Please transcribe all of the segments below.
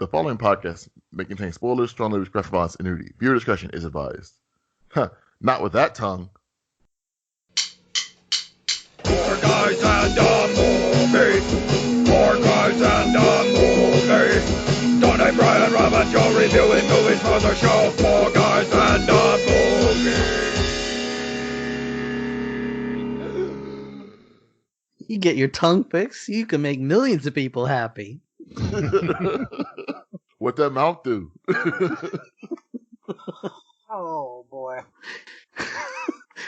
The following podcast may contain spoilers, strong language, graphic violence, and nudity. Viewer discretion is advised. Huh, not with that tongue. Four guys and a movie. Four guys and a movie. Donnie, Brian, Rob, and Joe reviewing movies for the show. Four guys and a movie. You get your tongue fixed, you can make millions of people happy. What that mouth do? Oh, boy.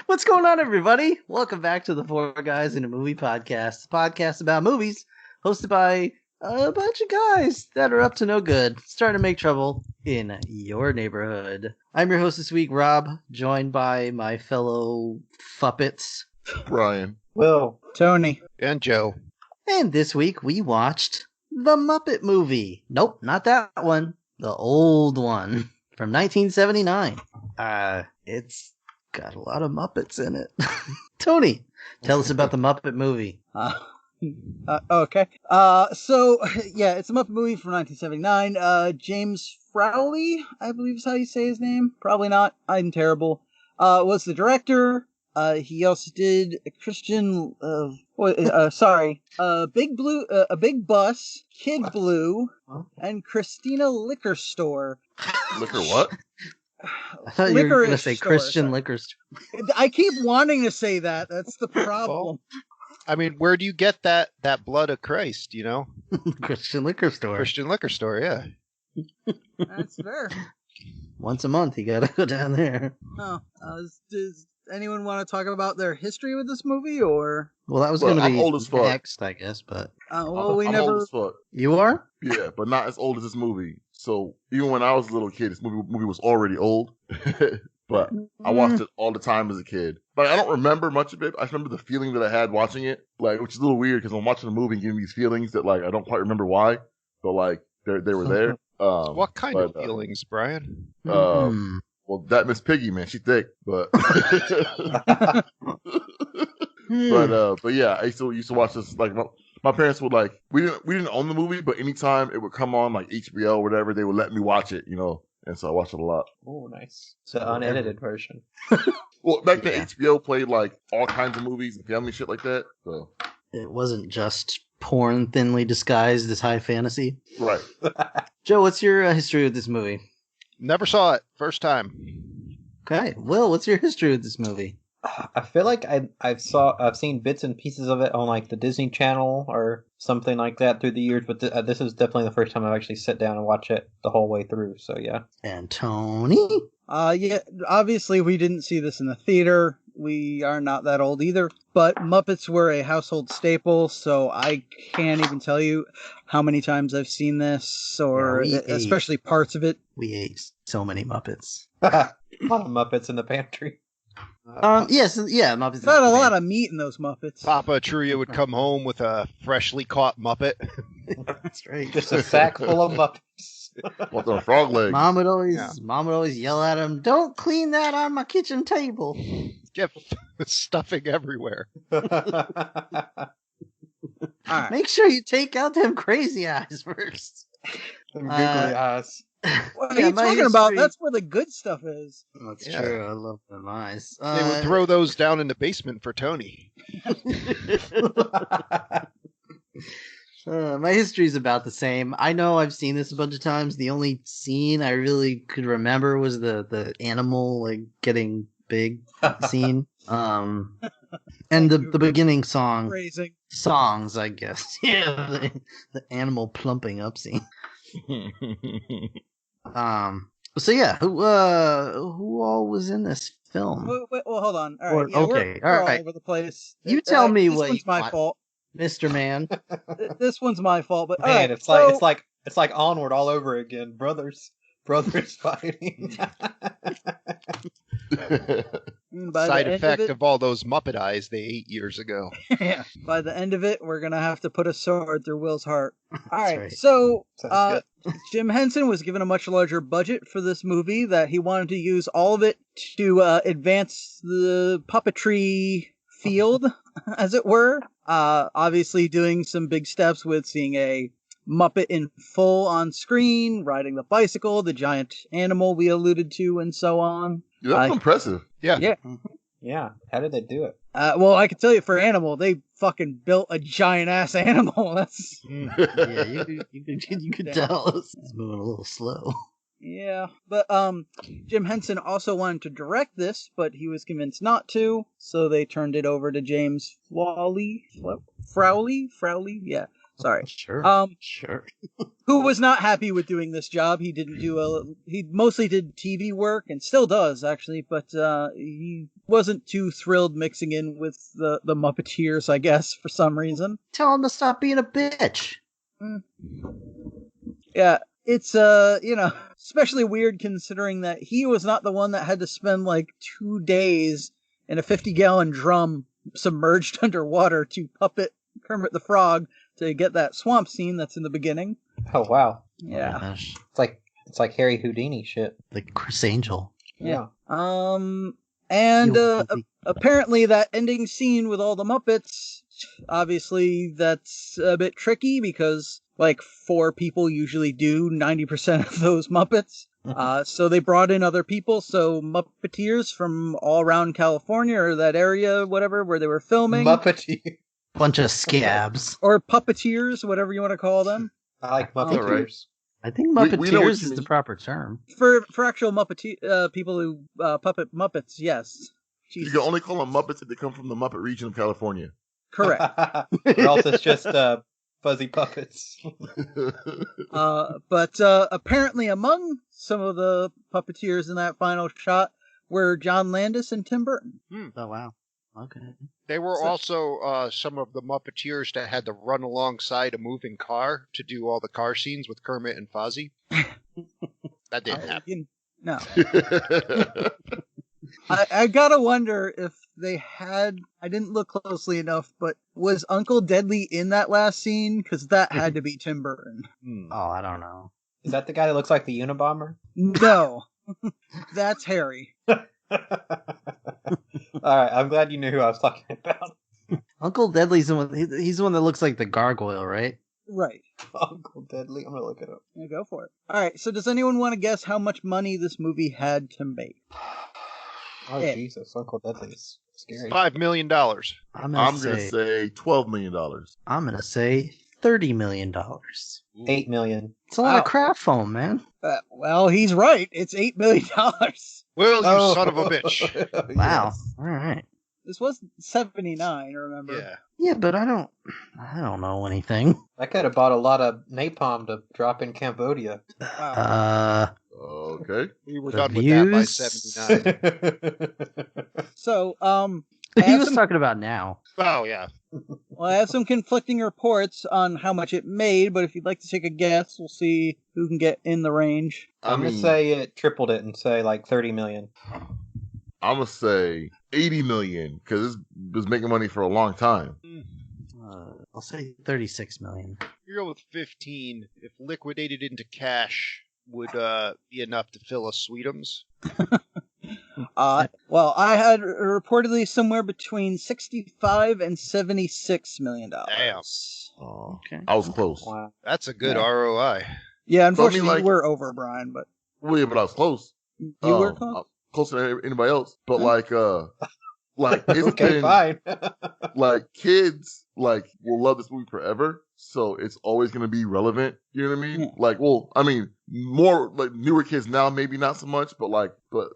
What's going on, everybody? Welcome back to the Four Guys in a Movie podcast. A podcast about movies hosted by a bunch of guys that are up to no good, starting to make trouble in your neighborhood. I'm your host this week, Rob, joined by my fellow Fuppets, Brian, Will, Tony, and Joe. And this week we watched the Muppet Movie. Nope, not that one. The old one from 1979. It's got a lot of Muppets in it. Tony, tell us about the Muppet Movie. Okay. It's a Muppet movie from 1979. James Frowley, I believe is how you say his name. Probably not. I'm terrible. Was the director. He also did a Big Blue, a Big Bus, Kid Blue, and Christina Liquor Store. Liquor what? I thought you were going to say Christian Liquor Store. I keep wanting to say that. That's the problem. Well, I mean, where do you get that blood of Christ, you know? Christian Liquor Store. Christian Liquor Store, yeah. That's fair. Once a month, you got to go down there. Oh, does anyone want to talk about their history with this movie, or? Well, that was going to be old as fuck. next, I guess, but... I'm old as fuck. You are? Yeah, but not as old as this movie. So even when I was a little kid, this movie was already old. But I watched it all the time as a kid. Like, I don't remember much of it. I just remember the feeling that I had watching it, like, which is a little weird because I'm watching a movie and getting these feelings that, like, I don't quite remember why, but like they were there. What kind of feelings, Brian? Well, that Miss Piggy, man, she thick, but but yeah, I used to watch this. Like my parents would like we didn't own the movie, but anytime it would come on like HBO or whatever, they would let me watch it, you know, and so I watched it a lot. Oh, nice. It's an unedited version. Well, back then HBO played like all kinds of movies and family shit like that, so it wasn't just porn thinly disguised as high fantasy. Right. Joe, what's your history with this movie? Never saw it. First time. Okay. Will, what's your history with this movie? I feel like I've seen bits and pieces of it on like the Disney Channel or something like that through the years, but this is definitely the first time I've actually sat down and watched it the whole way through. So yeah. And Tony? Yeah. Obviously, we didn't see this in the theater. We are not that old either, but Muppets were a household staple, so I can't even tell you how many times I've seen this, or especially parts of it. We ate so many Muppets. A lot of Muppets in the pantry. Muppets. Not a lot of meat in those Muppets. Papa Truya would come home with a freshly caught Muppet. That's right. Just a sack full of Muppets. What the frog legs? Mom would always yell at him, "Don't clean that on my kitchen table." Get stuffing everywhere. Right. Make sure you take out them crazy eyes first. Them googly eyes. What are you talking about? That's where the good stuff is. That's true. I love them eyes. They would throw those down in the basement for Tony. My history's about the same. I know I've seen this a bunch of times. The only scene I really could remember was the animal like getting big scene. And the beginning songs, I guess. Yeah, the animal plumping up scene. So yeah, who all was in this film? Wait, well, hold on. All right, we're all over the place. You tell me this what. This one's my fault, Mr. Man. This one's my fault, but man, right, it's like Onward all over again. Brothers fighting. Side effect of all those Muppet eyes they ate years ago. Yeah. By the end of it, we're gonna have to put a sword through Will's heart. All right. Right. So, Jim Henson was given a much larger budget for this movie that he wanted to use all of it to advance the puppetry field, as it were. Obviously, doing some big steps with seeing a Muppet in full on screen, riding the bicycle, the giant animal we alluded to, and so on. Yeah, that's impressive. Yeah. Yeah. How did they do it? Well, I can tell you for Animal, they fucking built a giant ass animal. That's Yeah, you could tell it's moving a little slow. yeah. But Jim Henson also wanted to direct this, but he was convinced not to, so they turned it over to James Frowley. Yeah. Sorry. Sure. Who was not happy with doing this job. He didn't do he mostly did TV work and still does actually, but he wasn't too thrilled mixing in with the Muppeteers, I guess, for some reason. Tell him to stop being a bitch. Yeah, it's especially weird considering that he was not the one that had to spend like 2 days in a 50-gallon drum submerged underwater to puppet Kermit the Frog to get that swamp scene that's in the beginning. Oh wow. Yeah. Gosh. It's like Harry Houdini shit. Like Chris Angel. Yeah. And apparently that ending scene with all the Muppets, obviously that's a bit tricky because like 4 people usually do 90% of those Muppets. So they brought in other people, so Muppeteers from all around California or that area, whatever, where they were filming. Muppet-y. Bunch of scabs. Or puppeteers, whatever you want to call them. I like Muppeteers. Right. I think We know what Muppeteers you is mean. the proper term. For actual people who puppet Muppets, yes. You Jesus. can only call them Muppets if they come from the Muppet region of California. Correct. Or else it's just fuzzy puppets. But apparently among some of the puppeteers in that final shot were John Landis and Tim Burton. Oh, wow. Okay. They were also some of the Muppeteers that had to run alongside a moving car to do all the car scenes with Kermit and Fozzie. That didn't happen. No. I gotta wonder if they had, I didn't look closely enough, but was Uncle Deadly in that last scene? Because that had to be Tim Burton. Oh, I don't know. Is that the guy that looks like the Unabomber? No. That's Harry. Alright, I'm glad you knew who I was talking about. Uncle Deadly's the one. He's the one that looks like the gargoyle, right? Right. Uncle Deadly. I'm gonna look it up. Yeah, go for it. Alright, so does anyone want to guess how much money this movie had to make? Oh Yeah. Jesus, Uncle Deadly's scary. $5 million. I'm gonna say $12 million. I'm gonna say $30 million. $8 million. It's a lot Wow. of craft foam, man. Well, he's right. It's $8 million. Well, you son of a bitch. Wow. All right. This was 79, remember? Yeah. Yeah, but I don't know anything. I could have bought a lot of napalm to drop in Cambodia. Wow. Okay. We were The done with that by views? 79. So, He was talking about now. Oh, yeah. well, I have some conflicting reports on how much it made, but if you'd like to take a guess, we'll see who can get in the range. I'm gonna say it tripled it and say like 30 million. I'm gonna say 80 million because this was making money for a long time. I'll say 36 million. You go with 15. If liquidated into cash, would be enough to fill a Sweetums. Well, I had reportedly somewhere between 65 and 76 million dollars. Damn. Oh, Okay. I was close. Wow. That's a good Yeah. ROI. Yeah, unfortunately, like- you were over, Brian, but Well, yeah, but I was close. you were I was close. closer than anybody else. But Huh? like it's Okay, been fine. like kids will love this movie forever, so it's always gonna be relevant. You know what I mean? Yeah. Like, well, I mean, more like newer kids now, maybe not so much, but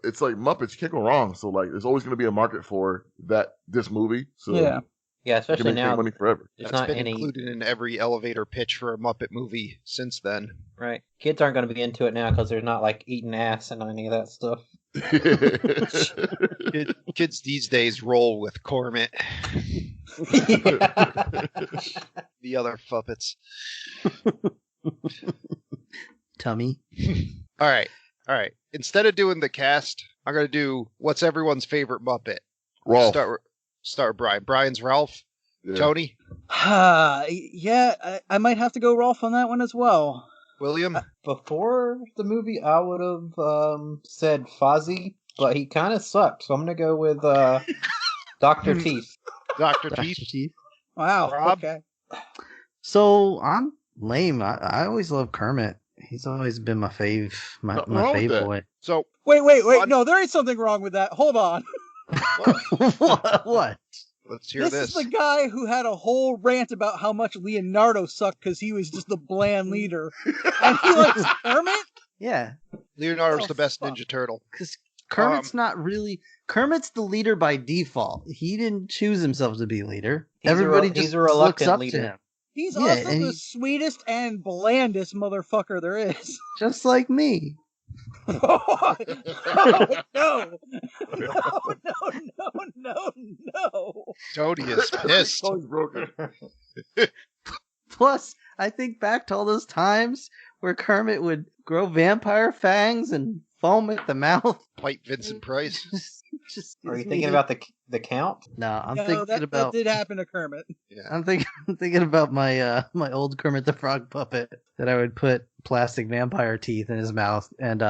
it's like Muppets. You can't go wrong. So like, there's always gonna be a market for this movie. So Yeah. Yeah, you especially can make now money forever. there's That's not been any included in every elevator pitch for a Muppet movie since then. right. Kids aren't going to be into it now because there's not like eating ass and any of that stuff. Kids these days roll with Cormit. The other Fuppets. Tummy. All right. Instead of doing the cast, I'm going to do what's everyone's favorite Muppet. Rolf. Start with Brian. Brian's Ralph. Yeah. Tony. Yeah, I might have to go Rolf on that one as well. William. Before the movie, I would have said Fozzie, but he kind of sucked. So I'm going to go with Dr. Teeth. Dr. Teeth. Wow. Rob? Okay. So I'm lame. I always love Kermit. He's always been my fave, my Nothing wrong with fave that. boy. So Wait. No, there is something wrong with that. Hold on. What? let's hear This this. is the guy who had a whole rant about how much Leonardo sucked because he was just the bland leader. And he likes Kermit? Yeah, Leonardo's Oh, the best fuck. Ninja Turtle. because Kermit's not really. Kermit's the leader by default. He didn't choose himself to be leader. Everybody he's just a looks reluctant up leader. to him, He's Yeah, also and the he- sweetest and blandest motherfucker there is. just like me. Oh, no. No. Tony is pissed. Phone's broken. Plus, I think back to all those times where Kermit would grow vampire fangs and foam at the mouth. Bite Vincent Price. Just Are you gives me thinking about the Count? No, I'm No, thinking that about. did happen to Kermit. Yeah. I'm thinking about my my old Kermit the Frog puppet that I would put plastic vampire teeth in his mouth and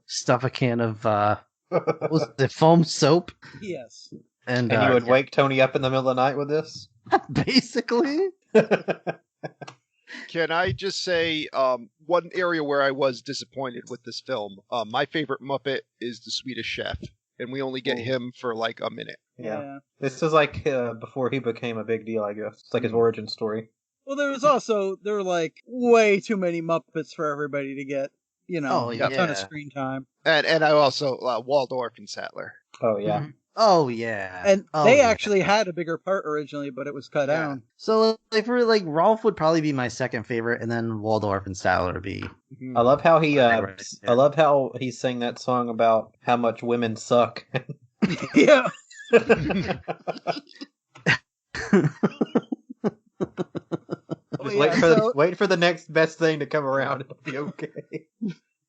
stuff a can of what was it, foam soap Yes. and And you would wake Tony up in the middle of the night with this? basically. Can I just say one area where I was disappointed with this film? My favorite Muppet is the Swedish Chef, and we only get him for like a minute. Yeah. This is like before he became a big deal, I guess. It's like his origin story. Well, there were like way too many Muppets for everybody to get, Oh, a ton yeah. of screen time. And I also Waldorf and Sattler. Oh, yeah. Oh yeah. And Oh, they yeah. actually had a bigger part originally, but it was cut Yeah. down. So like for like Rolf would probably be my second favorite, and then Waldorf and Statler would be. I love how he Right, yeah. I love how he sang that song about how much women suck. Yeah. Just yeah, wait for the next best thing to come around. It'll be okay.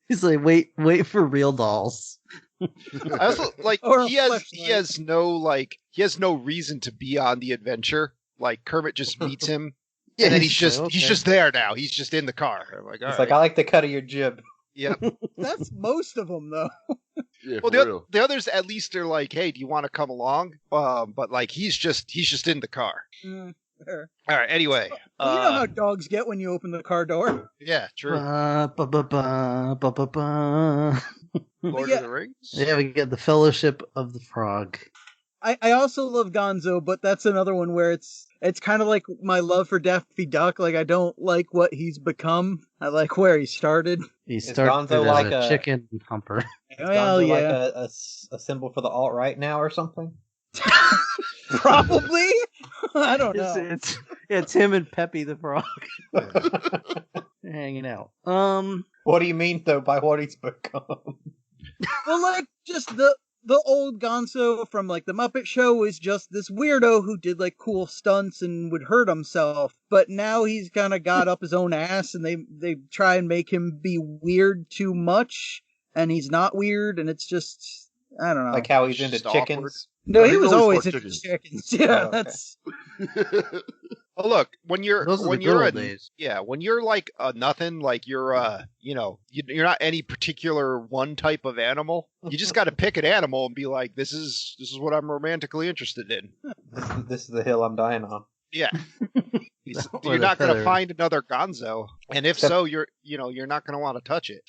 He's like, wait for real dolls. I also like Or a he has fleshlight. he has no reason to be on the adventure. Like Kermit just meets him, Yeah, and then he's like, just okay. there now. He's just in the car. I'm like, all It's right. like, I like the cut of your jib. Yeah. That's most of them, though. Yeah, Well, for real. the others at least are like, hey, do you want to come along? But like he's just in the car. Fair. All right. Anyway, Well, you know how dogs get when you open the car door. yeah, true. Ba, ba, ba, ba, ba, ba, ba. Lord yeah. of the Rings. Yeah, we get the Fellowship of the Frog. I also love Gonzo, but that's another one where it's kind of like my love for Daffy Duck. Like, I don't like what he's become. I like where he started. He Is started Gonzo as like a a- chicken humper. Well, Gonzo yeah. like a symbol for the alt-right now or something? Probably. I don't know. It's him and Peppy the Frog hanging out. What do you mean, though, by what he's become? Well, like, just the old Gonzo from, like, the Muppet Show was just this weirdo who did, like, cool stunts and would hurt himself. But now he's kind of got up his own ass, and they try and make him be weird too much, and he's not weird, and it's just, I don't know. Like how he's into Just awkward. chickens? No, he He's was always always fucked into chickens. chickens. Yeah, Oh, okay. that's... Oh, look, when you're Those are the when good you're old a, days. yeah, when you're like a nothing, like you're you're not any particular one type of animal. You just got to pick an animal and be like, this is what I'm romantically interested in. This is the hill I'm dying on. Yeah. Or You're the not going to feather. find another Gonzo, and if so, you're not going to want to touch it.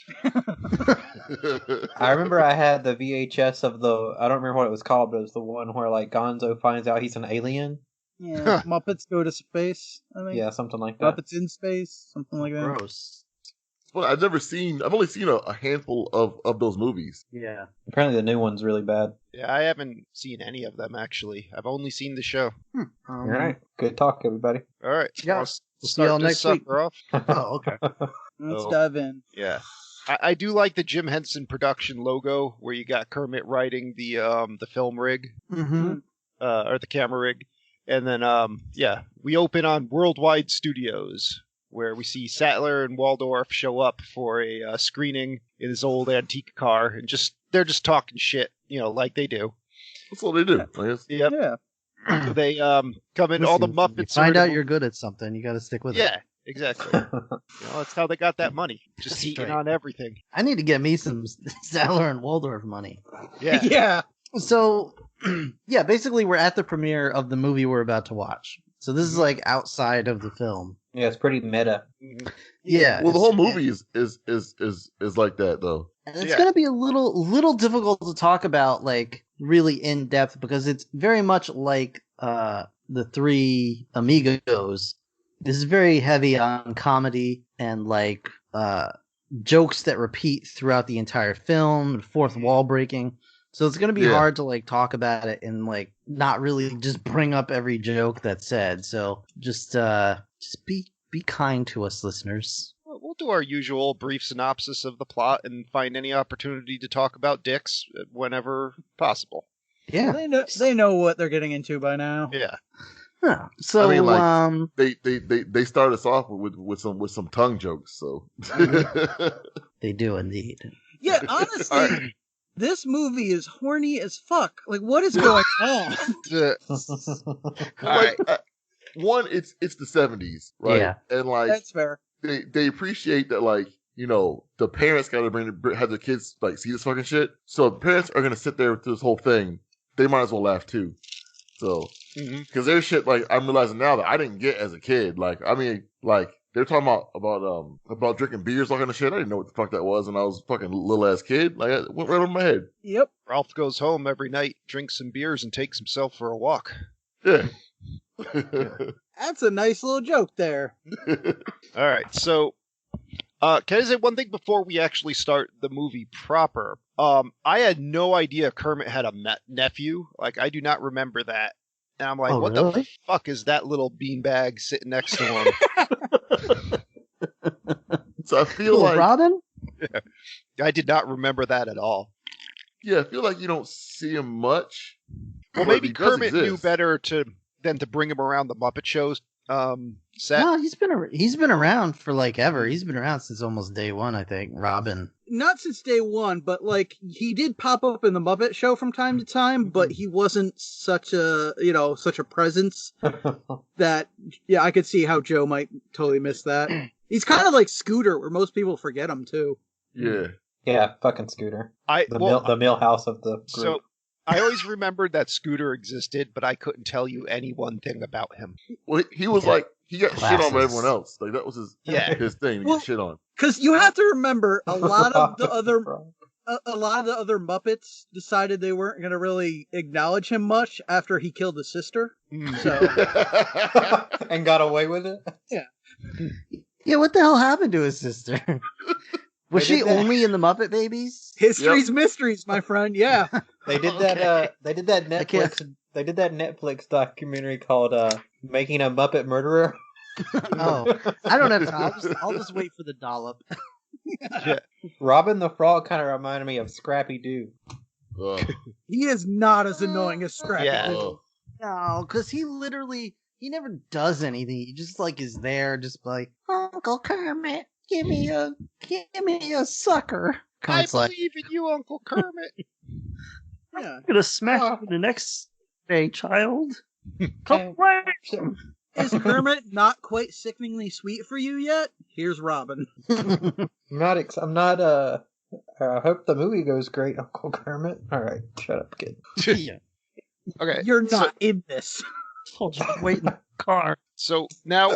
I remember I had the VHS of I don't remember what it was called, but it was the one where like Gonzo finds out he's an alien. Yeah, Muppets Go to Space, I think. Yeah, something like that. Muppets in Space, something like that. Gross. Well, I've only seen a handful of those movies. Yeah. Apparently the new one's really bad. Yeah, I haven't seen any of them actually. I've only seen the show. All right. Good talk, everybody. All right. Yeah. I'll see y'all start this next week. sucker off. Oh, okay. Let's Oh. dive in. Yeah. I do like the Jim Henson production logo where you got Kermit riding the film rig, Mm-hmm. or the camera rig. And then we open on Worldwide Studios where we see Sattler and Waldorf show up for a screening in his old antique car and they're just talking shit, like they do. That's what they do. I guess. Yep. Yeah. So they come in, all the You Muppets find are out in the you're good at something, you got to stick with it. Yeah, exactly. That's how they got that money. Just That's eating right. on everything. I need to get me some Sattler and Waldorf money. Yeah. Yeah. So, yeah, basically we're at the premiere of the movie we're about to watch. So this is like outside of the film. Yeah, it's pretty meta. Yeah. Well, the whole it's- movie is like that though. And it's Yeah. going to be a little difficult to talk about, like, really in depth, because it's very much like the Three Amigos. This is very heavy on comedy and like jokes that repeat throughout the entire film, fourth wall breaking. So it's going to be Yeah. hard to like talk about it and like not really just bring up every joke that's said. So just be kind to us, listeners. We'll do our usual brief synopsis of the plot and find any opportunity to talk about dicks whenever possible. Yeah. They know what they're getting into by now. Yeah. Huh. So I mean, like, they start us off with some tongue jokes. So they do indeed. Yeah, honestly, this movie is horny as fuck. Like, what is going on? like, one, it's the 70s, right? Yeah. And like That's fair. they appreciate that, like, you know, the parents gotta have their kids like see this fucking shit. So the parents are gonna sit there through this whole thing. They might as well laugh too. So because there's shit like I'm realizing now that I didn't get as a kid. Like, I mean, like they're talking about drinking beers, all kind of shit. I didn't know what the fuck that was when I was a fucking little ass kid. Like, it went right over my head. Yep. Ralph goes home every night, drinks some beers, and takes himself for a walk. Yeah. That's a nice little joke there. All right, so can I say one thing before we actually start the movie proper? I had no idea Kermit had a nephew. Like, I do not remember that. And I'm like, Oh, what really? the fuck is that little beanbag sitting next to him? So I feel Little like Robin? I did not remember that at all. yeah, I feel like you don't see him much. Well, but maybe he does Kermit knew exist. better than to bring him around the Muppet Show set. No, he's been around for like ever. He's been around since almost day one, I think. Robin. Not since day one, but like he did pop up in the Muppet Show from time to time, but he wasn't such a presence that I could see how Joe might totally miss that. He's kind of like Scooter, where most people forget him too. Yeah. Yeah, fucking Scooter. The The Millhouse of the group. So I always remembered that Scooter existed, but I couldn't tell you any one thing about him. Well, he was like he got shit on by Glasses. everyone else. Like that was his thing. To Well, get shit on. Because you have to remember, a lot of the Bro. other Muppets decided they weren't going to really acknowledge him much after he killed his sister. So And got away with it? Yeah, what the hell happened to his sister? Was They she did that. only in the Muppet Babies? history's mysteries, my friend. Yeah. They did Okay. that. They did that I can't- Netflix. They did that Netflix documentary called "Making a Muppet Murderer." Oh, I don't have time. I'll just wait for the dollop. Robin the Frog kind of reminded me of Scrappy Doo. Ugh. He is not as annoying as Scrappy. Yeah. Ugh. No, because he never does anything. He just like is there, just like Uncle Kermit, give me a sucker. Kermit's like, believe in you, Uncle Kermit. Yeah. I'm gonna smash you the next day, child. Come right. Is Kermit not quite sickeningly sweet for you yet? Here's Robin. I'm not. I hope the movie goes great, Uncle Kermit. All right, shut up, kid. Yeah. Okay, You're not in this. Told you to wait in the car. so now,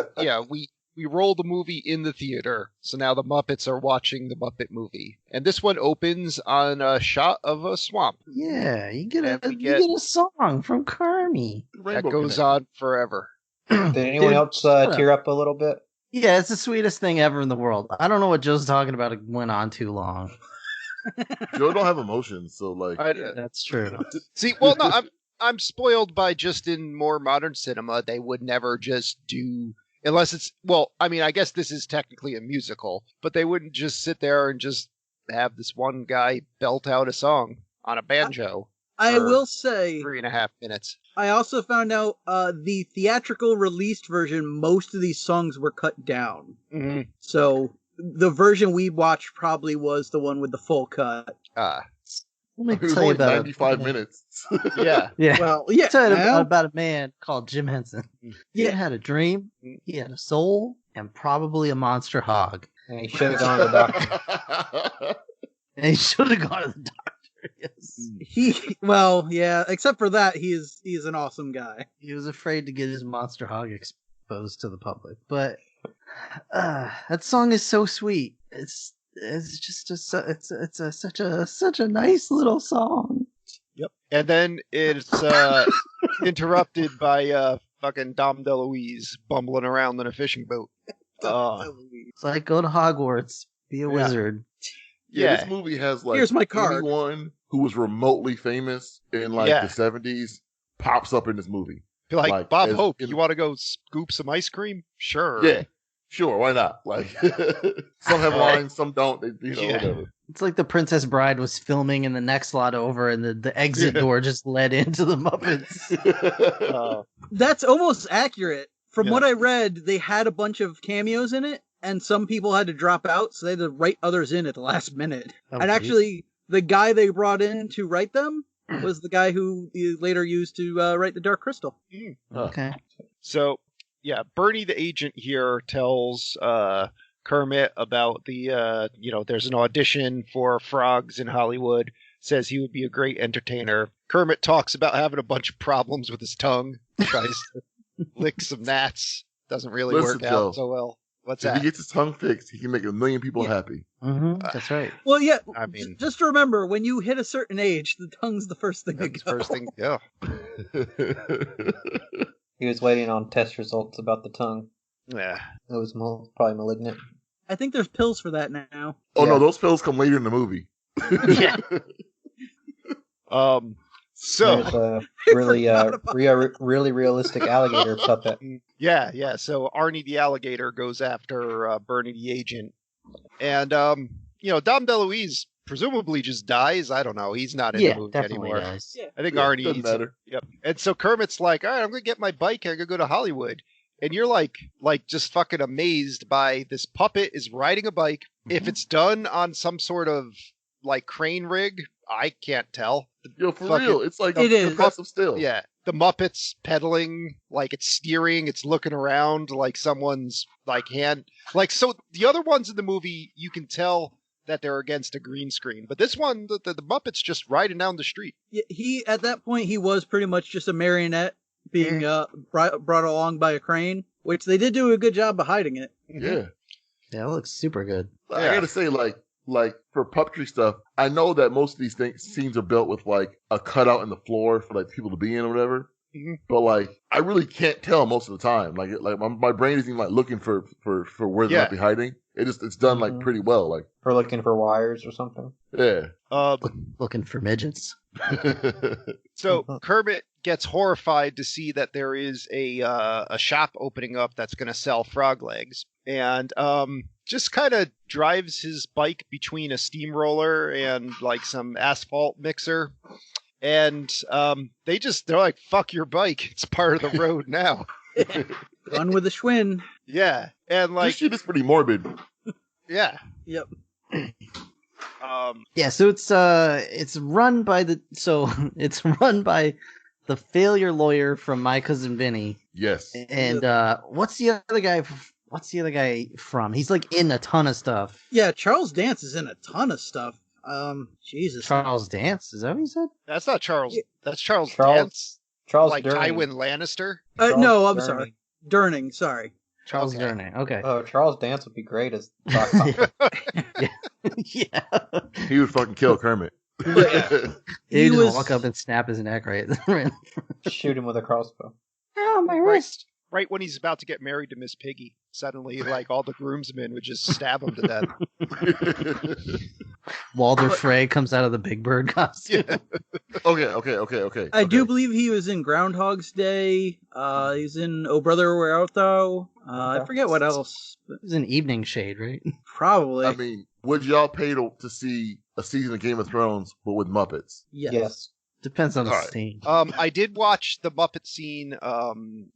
we roll the movie in the theater. So now the Muppets are watching the Muppet movie, and this one opens on a shot of a swamp Yeah, you get And we you get- get a song from Kermit. that Rainbow goes Connection. on forever. Did anyone Dude, else shut up. tear up a little bit? Yeah, it's the sweetest thing ever in the world. I don't know what Joe's talking about. It went on too long. Joe don't have emotions, so like That's true. See, well, no, I'm spoiled by just in more modern cinema, they would never just do, unless it's, well, I mean, I guess this is technically a musical, but they wouldn't just sit there and just have this one guy belt out a song on a banjo I Sure. will say, 3.5 minutes. I also found out the theatrical released version, most of these songs were cut down. Mm-hmm. So the version we watched probably was the one with the full cut. Let me it was tell you only about 95 minutes. Yeah. Yeah. Well, yeah. I'll tell you well, about a man called Jim Henson. He Yeah. had a dream, he had a soul, and probably a monster hog. And he should have gone to the doctor. And he should have gone to the doctor. Yes. yeah, except for that, he is an awesome guy. He was afraid to get his monster hog exposed to the public. But That song is so sweet. It's just such a nice little song. Yep. And then it's interrupted by fucking Dom DeLuise bumbling around in a fishing boat. It's like go to Hogwarts, be a wizard. Yeah, this movie has like Here's my card. anyone who was remotely famous in like the 70s pops up in this movie. Like Bob Hope, you want to go scoop some ice cream? Sure. Yeah, sure, why not? Like some have lines, some don't. Whatever. It's like the Princess Bride was filming in the next lot over, and the exit door just led into the Muppets. That's almost accurate. From what I read, they had a bunch of cameos in it, and some people had to drop out, so they had to write others in at the last minute. Oh, and actually, the guy they brought in to write them was the guy who you later used to write The Dark Crystal. Okay. So, yeah, Bernie the agent here tells Kermit about the, there's an audition for frogs in Hollywood, says he would be a great entertainer. Kermit talks about having a bunch of problems with his tongue, tries to lick some gnats, doesn't really work out so well. What's that? If he gets his tongue fixed, he can make 1 million people happy. Mm-hmm, that's right. Well, yeah, I mean, just remember, when you hit a certain age, the tongue's the first thing to go. First thing, yeah. He was waiting on test results about the tongue. Yeah. It was probably malignant. I think there's pills for that now. Oh, no, those pills come later in the movie. Yeah. So there's a really really realistic alligator puppet. Yeah. So Arnie the alligator goes after Bernie the agent, and Dom DeLuise presumably just dies. I don't know. He's not in the movie anymore. Does. Yeah. I think Arnie doesn't matter. Yep. And so Kermit's like, all right, I'm gonna get my bike and I'm gonna go to Hollywood. And you're like just fucking amazed by this puppet is riding a bike. If it's done on some sort of like crane rig, I can't tell. Yo, for real, it's like it is impressive still. Yeah, the Muppets pedaling, like it's steering, it's looking around like someone's like hand. Like, so the other ones in the movie, you can tell that they're against a green screen, but this one, the Muppets just riding down the street. Yeah, he at that point he was pretty much just a marionette being brought along by a crane, which they did do a good job of hiding it. Yeah, Yeah, it looks super good. I gotta say, like for puppetry stuff, I know that most of these scenes are built with like a cutout in the floor for like people to be in or whatever. But like, I really can't tell most of the time. Like my brain isn't like looking for where they might be hiding. It's done like pretty well. Like, Or looking for wires or something. yeah. Looking for midgets. So Kermit gets horrified to see that there is a shop opening up that's going to sell frog legs, and just kind of drives his bike between a steamroller and like some asphalt mixer, and they're like, fuck your bike, it's part of the road now. Gone with the Schwinn. Yeah, and like This shit is pretty morbid. yeah. Yep. Yeah, so it's run by the failure lawyer from My Cousin Vinny. Yes. And what's the other guy from? He's like in a ton of stuff. Yeah, Charles Dance is in a ton of stuff. Jesus. Charles Dance, is that what he said? That's not Charles. Yeah. That's Charles Charles- Dance. Charles Like Durning. Tywin Lannister. No, I'm Durning. sorry. Durning, sorry. Charles Okay. Durning. Okay. Oh, Charles Dance would be great as Doc Hopper. Yeah. He would fucking kill Kermit. He He just was- walk up and snap his neck right. Shoot him with a crossbow. Oh, my wrist. Right when he's about to get married to Miss Piggy, suddenly like all the groomsmen would just stab him to death. Walter Frey comes out of the Big Bird costume. Yeah. Okay. I do believe he was in Groundhog's Day. He's in Oh Brother, Where Art Thou? I forget what else. But It was an Evening Shade, right? probably. I mean, would y'all pay to see a season of Game of Thrones, but with Muppets? yes. Depends on the All right. scene. I did watch the Muppet Scene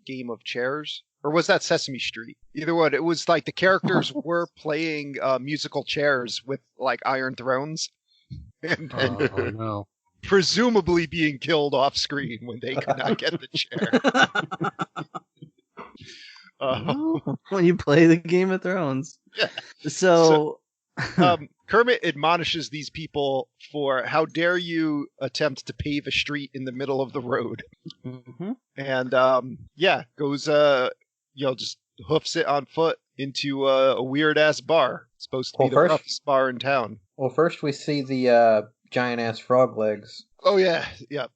Game of Chairs, or was that Sesame Street? Either one. It was like the characters were playing musical chairs with like iron thrones, and Oh no. presumably being killed off screen when they could not get the chair. When you play the Game of Thrones. Yeah. So Kermit admonishes these people for how dare you attempt to pave a street in the middle of the road, Mhm. and goes just hoofs it on foot into a weird ass bar. It's supposed to be Well, the first- roughest bar in town. Well, first we see the giant ass frog legs. Oh yeah, yeah.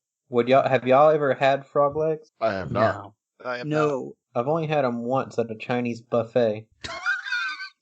Have y'all ever had frog legs? I have not. No. I am not. No. I've only had them once at a Chinese buffet.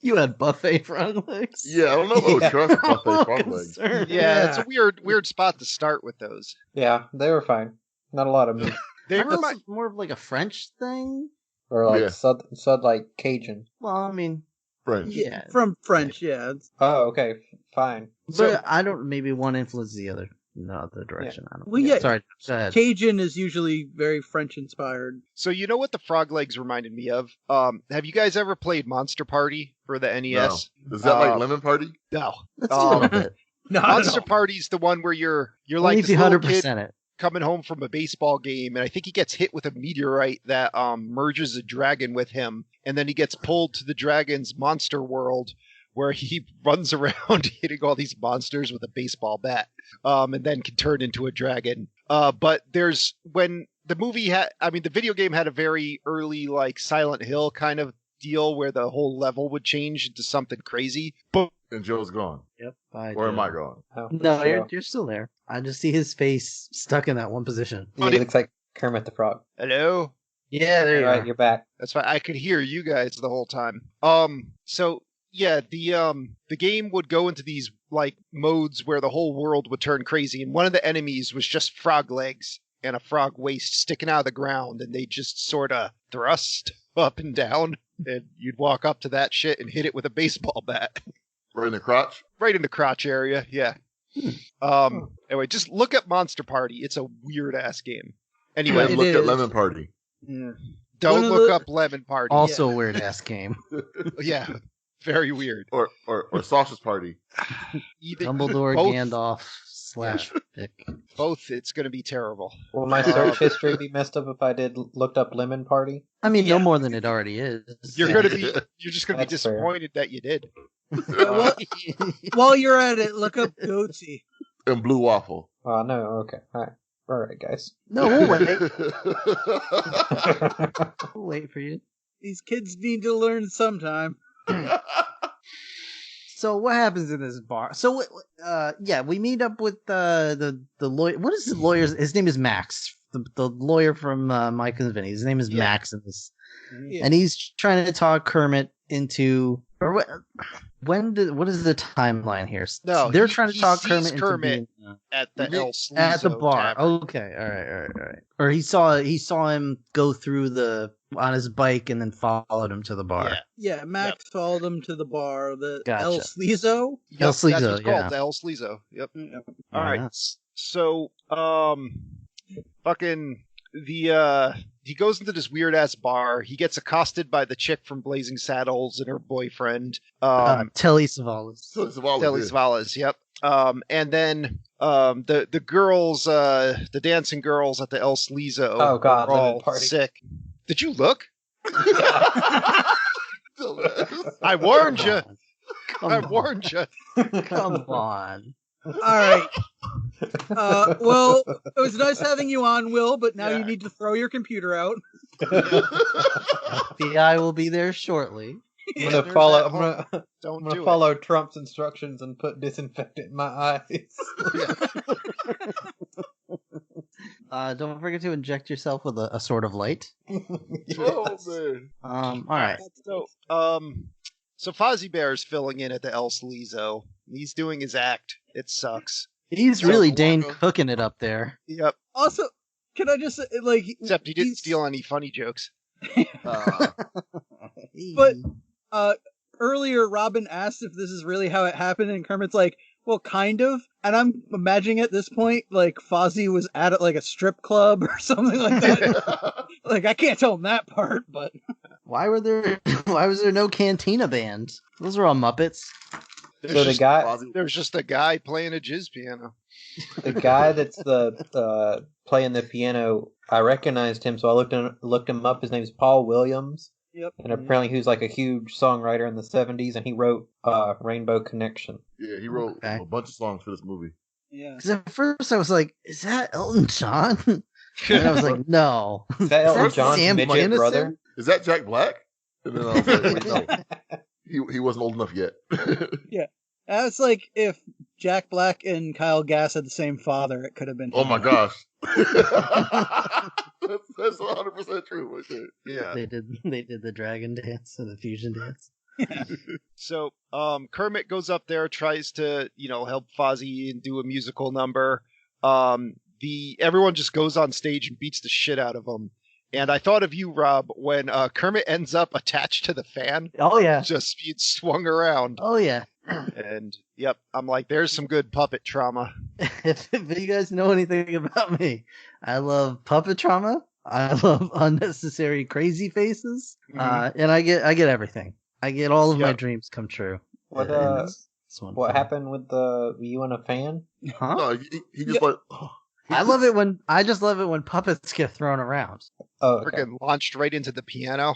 You had buffet frog legs? Yeah, I don't know if I would Yeah. trust I'm buffet all frog legs. concerned. Yeah, it's a weird spot to start with those. Yeah, they were fine. Not a lot of meat, They Aren't those remind. more of like a French thing? or like Yeah. sud like Cajun. Well, I mean, French. yeah. From French, yeah. Oh, okay, fine. But So- I don't. Maybe one influences the other in the other direction. I don't. Well, yeah. Sorry. Go ahead. Cajun is usually very French inspired. So you know what the frog legs reminded me of? Have you guys ever played Monster Party for the NES? Is that like Uh, Lemon Party? No. Let's do a little bit. No, Monster Party's the one where you're Only like if this you little 100% kid it. coming home from a baseball game, and I think he gets hit with a meteorite that merges a dragon with him, and then he gets pulled to the dragon's monster world, where he runs around hitting all these monsters with a baseball bat, and then can turn into a dragon. But there's when the movie the video game had a very early like Silent Hill kind of deal where the whole level would change into something crazy. But And Joe's gone. Yep. I Or do. am I gone? Oh, No, so- you're still there. I just see his face stuck in that one position. Yeah, he looks like Kermit the Frog. hello. Yeah, there you All right, are. you're back. That's why I could hear you guys the whole time. So yeah, the game would go into these like modes where the whole world would turn crazy, and one of the enemies was just frog legs and a frog waist sticking out of the ground, and they just sort of thrust up and down, and you'd walk up to that shit and hit it with a baseball bat Right in the crotch? right in the crotch area. Yeah. Anyway, just look at Monster Party. It's a weird ass game. Anyway, And It look at is. Lemon Party. Yeah. don't one of look the- up Lemon Party. Also a weird ass game. Yeah, very weird. Or Sausage Party. Either Dumbledore, both, Gandalf / Pick. both. It's going to be terrible. Will my search history be messed up if I looked up Lemon Party? I mean, Yeah. no more than it already is. You're Yeah. going to be. You're just going to be That's fair. disappointed that you did. Well, while you're at it, look up Goatsy. And Blue Waffle. Oh no, okay, all right, guys. No, we'll wait. We'll wait for you. These kids need to learn sometime. So what happens in this bar? So yeah, we meet up with the lawyer. What is the lawyer's? His name is Max. The lawyer from Mike and Vinny. His name is Yeah. Max in this, Yeah. and he's trying to talk Kermit into. Or what? What is the timeline here? No, they're he- trying to he talk sees Kermit into Kermit being, At the You El mean- Sleazo at the bar. Tavern. Okay, all right. Or he saw him go through on his bike and then followed him to the bar. Yeah. Yeah, Max followed him to the bar. The Gotcha. El Sleazo. Yep, El that's what Sleazo, it's called, yeah. the El Sleazo. Yep. Yeah. All right. Yeah. So, fucking he goes into this weird ass bar. He gets accosted by the chick from Blazing Saddles and her boyfriend, Telly Savalas. So it's all Telly good. Savalas. Yep. And then the girls, the dancing girls at the El Sleazo. Oh, God, are all Lemon Party. sick. Did you look? I warned you. I warned you. Come on. All right. Well, it was nice having you on, Will, but now Yeah. you need to throw your computer out. FBI will be there shortly. I'm gonna follow. There's that I'm Don't gonna do follow Trump's instructions and put disinfectant in my eyes. Don't forget to inject yourself with a sort of light. Oh, man. All right. So Fozzie Bear is filling in at the El Sleazo. He's doing his act. It sucks. He's So, really Dane Wonka. cooking it up there. Yep. Also, can I just say, like, Except he didn't he's- steal any funny jokes. But earlier Robin asked if this is really how it happened, and Kermit's like, well, kind of. And I'm imagining at this point, like, Fozzie was at like a strip club or something like that. Like, I can't tell him that part, but why was there no Cantina band? Those are all Muppets. So the guy, There's just a guy playing a jizz piano. the guy that's the playing the piano, I recognized him, so I looked him up. His name's Paul Williams, yep. and apparently he was like a huge songwriter in the '70s, and he wrote Rainbow Connection. Yeah, he wrote Okay. a bunch of songs for this movie. Yeah. Because at first I was like, "Is that Elton John?" And I was like, "No." Is that Elton that John's Sam midget Kinison? brother? Is that Jack Black? And then I was like, wait, no, he wasn't old enough yet. It's like if Jack Black and Kyle Gass had the same father, it could have been. Oh him. my gosh. That's 100% true right there. Yeah. They did the dragon dance and the fusion dance. So Kermit goes up there, tries to, help Fozzie and do a musical number. Everyone just goes on stage and beats the shit out of him. And I thought of you, Rob, when Kermit ends up attached to the fan, Oh yeah. just being swung around. Oh yeah. And yep, I'm like, there's some good puppet trauma. If you guys know anything about me, I love puppet trauma. I love unnecessary crazy faces. And I get everything. I get all of my Yep. dreams come true. What And it's wonderful. what happened with the you and a fan? Huh? No, he just like, I just love it when puppets get thrown around Oh, okay. Freaking launched right into the piano.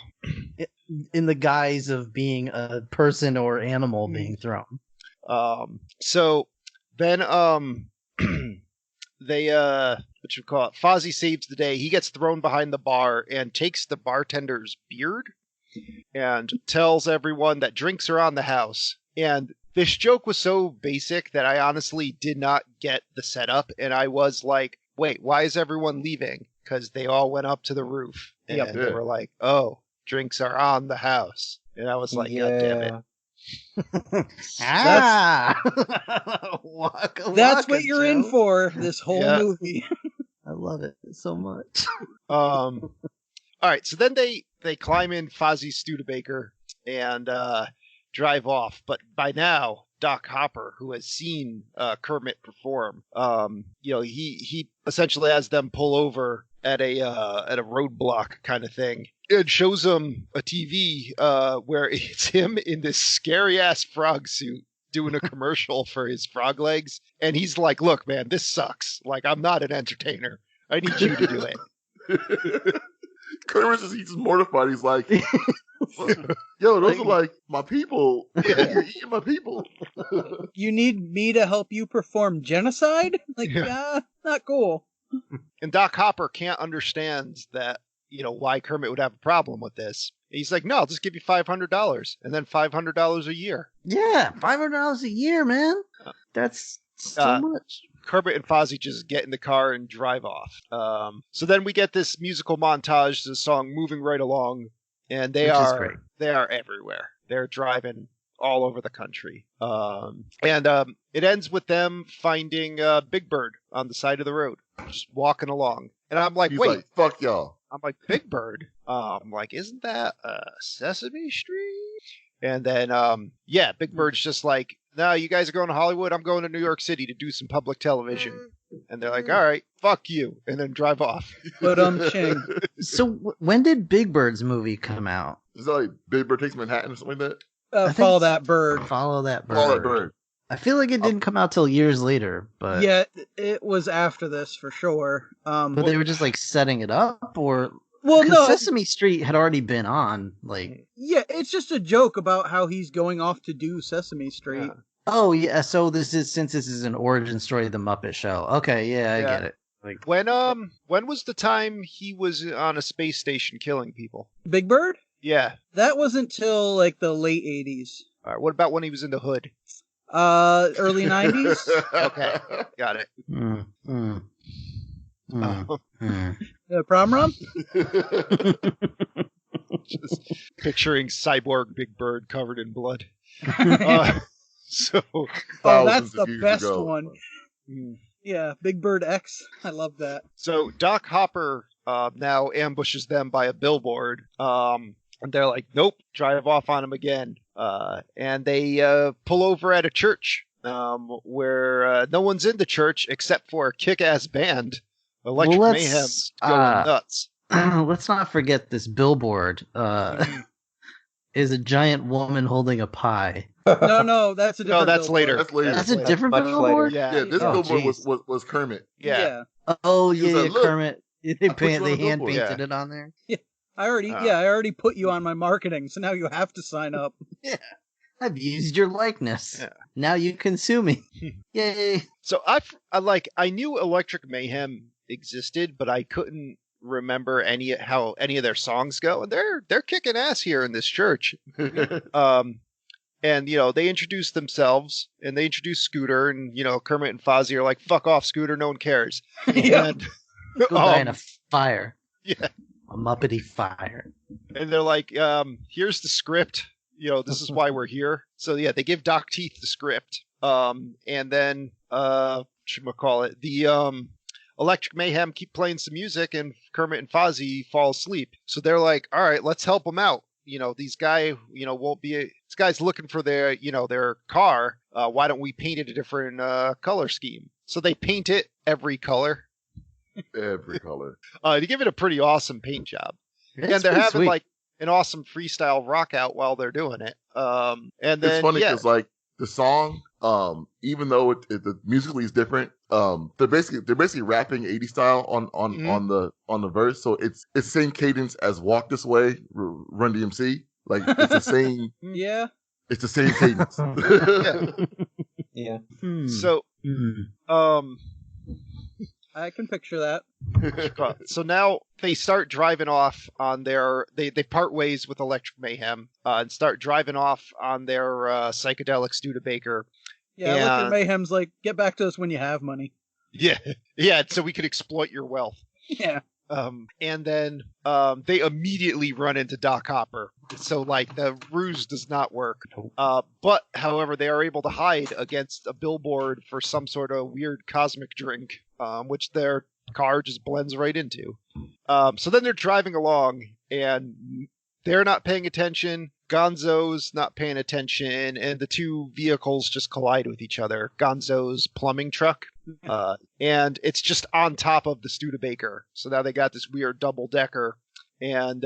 in the guise of being a person or animal being thrown. So then they Fozzie saves the day. He gets thrown behind the bar and takes the bartender's beard and tells everyone that drinks are on the house. And this joke was so basic that I honestly did not get the setup, and I was like, wait, why is everyone leaving? Because they all went up to the roof and Yep. they were like, oh, drinks are on the house. And I was like, God damn it. Waka That's waka, what you're in Joe. for this whole Yeah. movie. I love it so much. All right, so then they climb in Fozzie's Studebaker and drive off. But by now, Doc Hopper, who has seen Kermit perform, he essentially has them pull over at a roadblock kind of thing. It shows them a TV where it's him in this scary ass frog suit doing a commercial for his frog legs, and he's like, "Look, man, this sucks. Like, I'm not an entertainer. I need you to do it." Kermit's he's just mortified. He's like, yo, those are like my people. You're eating my people. You need me to help you perform genocide? Like, Yeah. not cool. And Doc Hopper can't understand that, why Kermit would have a problem with this. He's like, no, I'll just give you $500 and then $500 a year. Yeah, $500 a year, man. That's so much. Kermit and Fozzie just get in the car and drive off. So then we get this musical montage, the song moving right along, and they Which is are great. they are everywhere. They're driving all over the country. And it ends with them finding Big Bird on the side of the road, just walking along. And I'm like, He's wait. like, fuck y'all. I'm like, Big Bird? I'm like, isn't that Sesame Street? And then, Big Bird's just like, no, you guys are going to Hollywood. I'm going to New York City to do some public television. And they're like, all right, fuck you. And then drive off. But ching. So when did Big Bird's movie come out? Is that like Big Bird Takes Manhattan or something like that? I think Follow it's- that bird. Follow that bird. Follow that bird. I feel like it didn't come out till years later, but Yeah, it was after this for sure. but they were just like setting it up, or well, 'cause no, Sesame Street had already been on. Like, yeah, it's just a joke about how he's going off to do Sesame Street. oh yeah, so this is an origin story of the Muppet Show. Okay, yeah, I get it. Like, When was the time he was on a space station killing people? Big Bird? Yeah. That wasn't till like the late 80s. All right. What about when he was in the hood? Early 90s. Okay, got it. The prom rum? Just picturing cyborg Big Bird covered in blood. So Oh, that's Thousands the of years best ago. one. Yeah, Big Bird X. I love that. So Doc Hopper now ambushes them by a billboard. And they're like, nope, drive off on him again. And they pull over at a church where no one's in the church except for a kick-ass band. Electric Well, Mayhem's going nuts. let's not forget this billboard is a giant woman holding a pie. No, that's a different No, that's billboard. later. That's later. That's a later. different Much billboard. Yeah. Yeah, this Oh, billboard jeez. was Kermit. Yeah. Oh He was yeah, like, "Look, Kermit. They I put you on the hand billboard." painted it on there. I already put you on my marketing, so now you have to sign up. I've used your likeness. Yeah. Now you can sue me. Yay! So I knew Electric Mayhem existed, but I couldn't remember how any of their songs go, and they're kicking ass here in this church. And they introduce themselves, and they introduce Scooter, and Kermit and Fozzie are like, "Fuck off, Scooter, no one cares." Yeah. And, Go die in a fire. Yeah. A Muppet-y fire. and they're like, "Here's the script. This is why we're here." So yeah, they give Doc Teeth the script, and then whatchamacallit, the Electric Mayhem keep playing some music, and Kermit and Fozzie fall asleep. So they're like, "All right, let's help them out. These guy, won't be. This guy's looking for their car. Why don't we paint it a different color scheme?" So they paint it every color. Every color. To give it a pretty awesome paint job. It's And they're pretty having sweet. like an awesome freestyle rock out while they're doing it. And then It's funny because like the song, even though the musically is different, they're basically rapping 80s style on the verse, so it's same cadence as Walk This Way, Run DMC. Like it's the same. Yeah. It's the same cadence. Yeah. So I can picture that. so now they start driving off on they part ways with Electric Mayhem and start driving off on their psychedelic Studebaker. Yeah, Yeah. Liquor Mayhem's like, get back to us when you have money. Yeah, so we could exploit your wealth. Yeah. And then they immediately run into Doc Hopper. So like the ruse does not work. But however, they are able to hide against a billboard for some sort of weird cosmic drink, which their car just blends right into. So then they're driving along, and they're not paying attention. Gonzo's not paying attention, and the two vehicles just collide with each other. Gonzo's plumbing truck, and it's just on top of the Studebaker. So now they got this weird double decker, and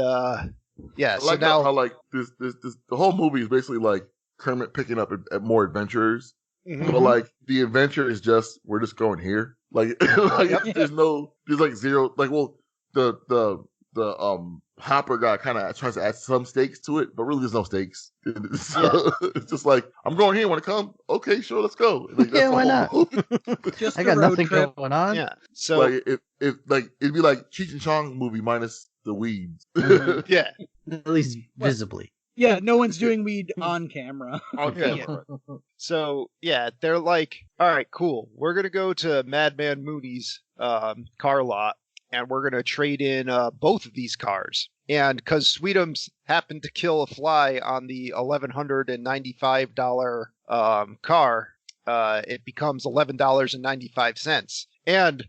yeah. I So like now, how like this the whole movie is basically like Kermit picking up at more adventurers, Mhm. but like the adventure is just we're just going here. Like there's like zero. Like the Hopper guy kind of tries to add some stakes to it, but really there's no stakes. So it's just like, I'm going here. Want to come? Okay, sure, let's go. Like, Yeah, the why whole not? movie. Just I a got road nothing trip. going on. yeah. So Like it'd be like Cheech and Chong's movie minus the weeds. Mhm. yeah. At least visibly. Yeah, no one's doing weed on camera. On Yeah. camera. So yeah, they're like, all right, cool. We're gonna go to Madman Mooney's car lot, and we're gonna trade in both of these cars. And because Sweetums happened to kill a fly on the $1,195 car, it becomes $11.95. And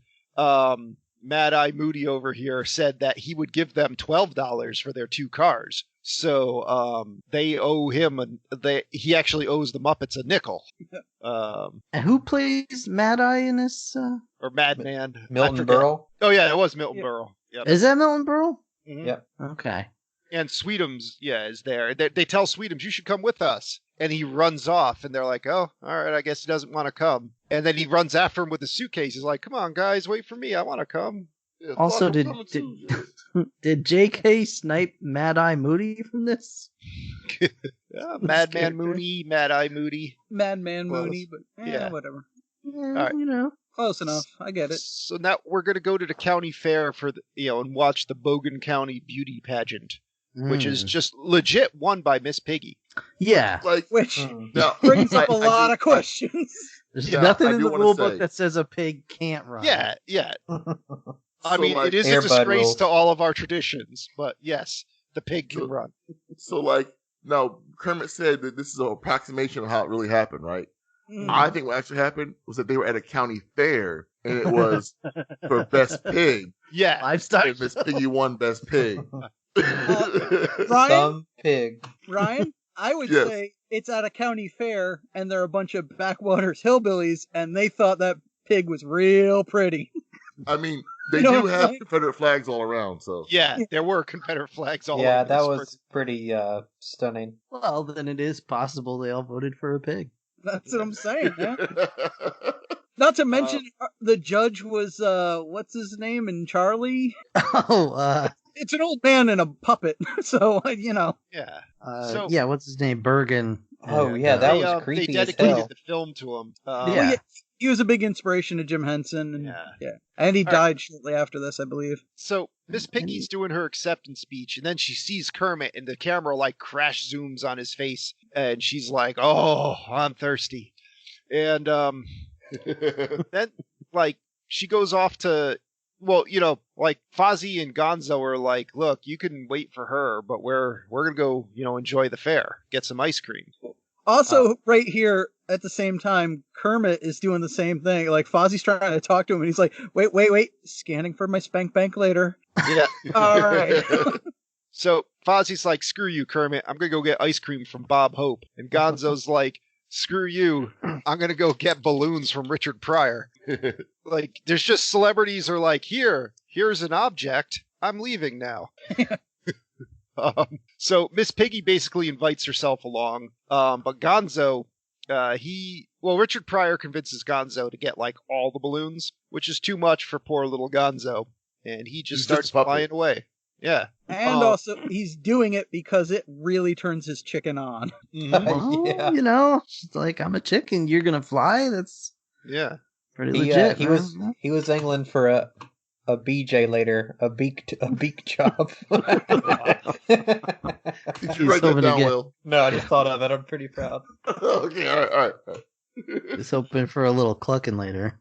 Mad Eye Moody over here said that he would give them $12 for their two cars. So they owe him he actually owes the Muppets a nickel. And who plays Mad Eye in this? Or Madman. I Milton forget. Berle. Oh yeah, it was Milton Yeah. Berle. Yep. Is that Milton Berle? Mhm. Yep. Okay. And Sweetums, is there. They tell Sweetums, you should come with us. And he runs off, and they're like, oh, all right, I guess he doesn't want to come. And then he runs after him with a suitcase. He's like, come on, guys, wait for me. I want to come. Yeah, Also, fuck, I'm did- coming did- too, yeah. Did J.K. snipe Mad Eye Moody from this? Yeah, Madman character. Mooney, Mad Eye Moody. Madman Close. Mooney, but Yeah. whatever. right. You know. Close enough. I get it. So now we're going to go to the county fair for and watch the Bogan County beauty pageant, which is Mm. just legit won by Miss Piggy. Yeah. Like Which Mm. now, brings up a I lot do- of questions. There's Yeah, nothing I in do the wanna rule book say- that says a pig can't run. Yeah. I So, mean, like, it is a Airbud disgrace rules. to all of our traditions, but yes, the pig can So- run. So like now Kermit said that this is an approximation of how it really happened, right? Mm. I think what actually happened was that they were at a county fair and it was for best pig. Yeah. Livestock. And Miss Piggy won best pig. Ryan, Some pig. Ryan, I would Yes. say it's at a county fair, and they're a bunch of backwaters hillbillies, and they thought that pig was real pretty. I mean, they You know do what I'm have saying? Confederate flags all around, so Yeah, there were Confederate flags all Yeah, over that this was pretty stunning. Well, then it is possible they all voted for a pig. That's what I'm saying. Yeah? Not to mention, the judge was what's his name in Charlie? Oh, It's an old man and a puppet, so you know. Yeah. uh, So- yeah, what's his name? Bergen. Oh yeah, that was They creepy as dedicated hell. the film to him. Yeah. He was a big inspiration to Jim Henson. And, Yeah. And he All right. died shortly after this, I believe. So Miss Piggy's doing her acceptance speech, and then she sees Kermit, and the camera like crash zooms on his face, and she's like, "Oh, I'm thirsty," and then like she goes off to, well, like Fozzie and Gonzo are like, "Look, you can wait for her, but we're gonna go, enjoy the fair, get some ice cream." Also, right here at the same time, Kermit is doing the same thing. Like Fozzie's trying to talk to him, and he's like, "Wait, scanning for my spank bank later." Yeah. All right. So Fozzie's like, "Screw you, Kermit. I'm gonna go get ice cream from Bob Hope," and Gonzo's like, "Screw you. I'm gonna go get balloons from Richard Pryor." Like, there's just celebrities are like, here's an object. I'm leaving now. So Miss Piggy basically invites herself along, but Gonzo, Richard Pryor convinces Gonzo to get like all the balloons, which is too much for poor little Gonzo, and he just starts flying away. Yeah, and also he's doing it because it really turns his chicken on. Well, Yeah. it's like, I'm a chicken. You're gonna fly. That's pretty legit. He was angling for a BJ later, a beak chop. Did you write that down, Will? No, I just thought of it. I'm pretty proud. Okay, all right. Just hoping for a little clucking later.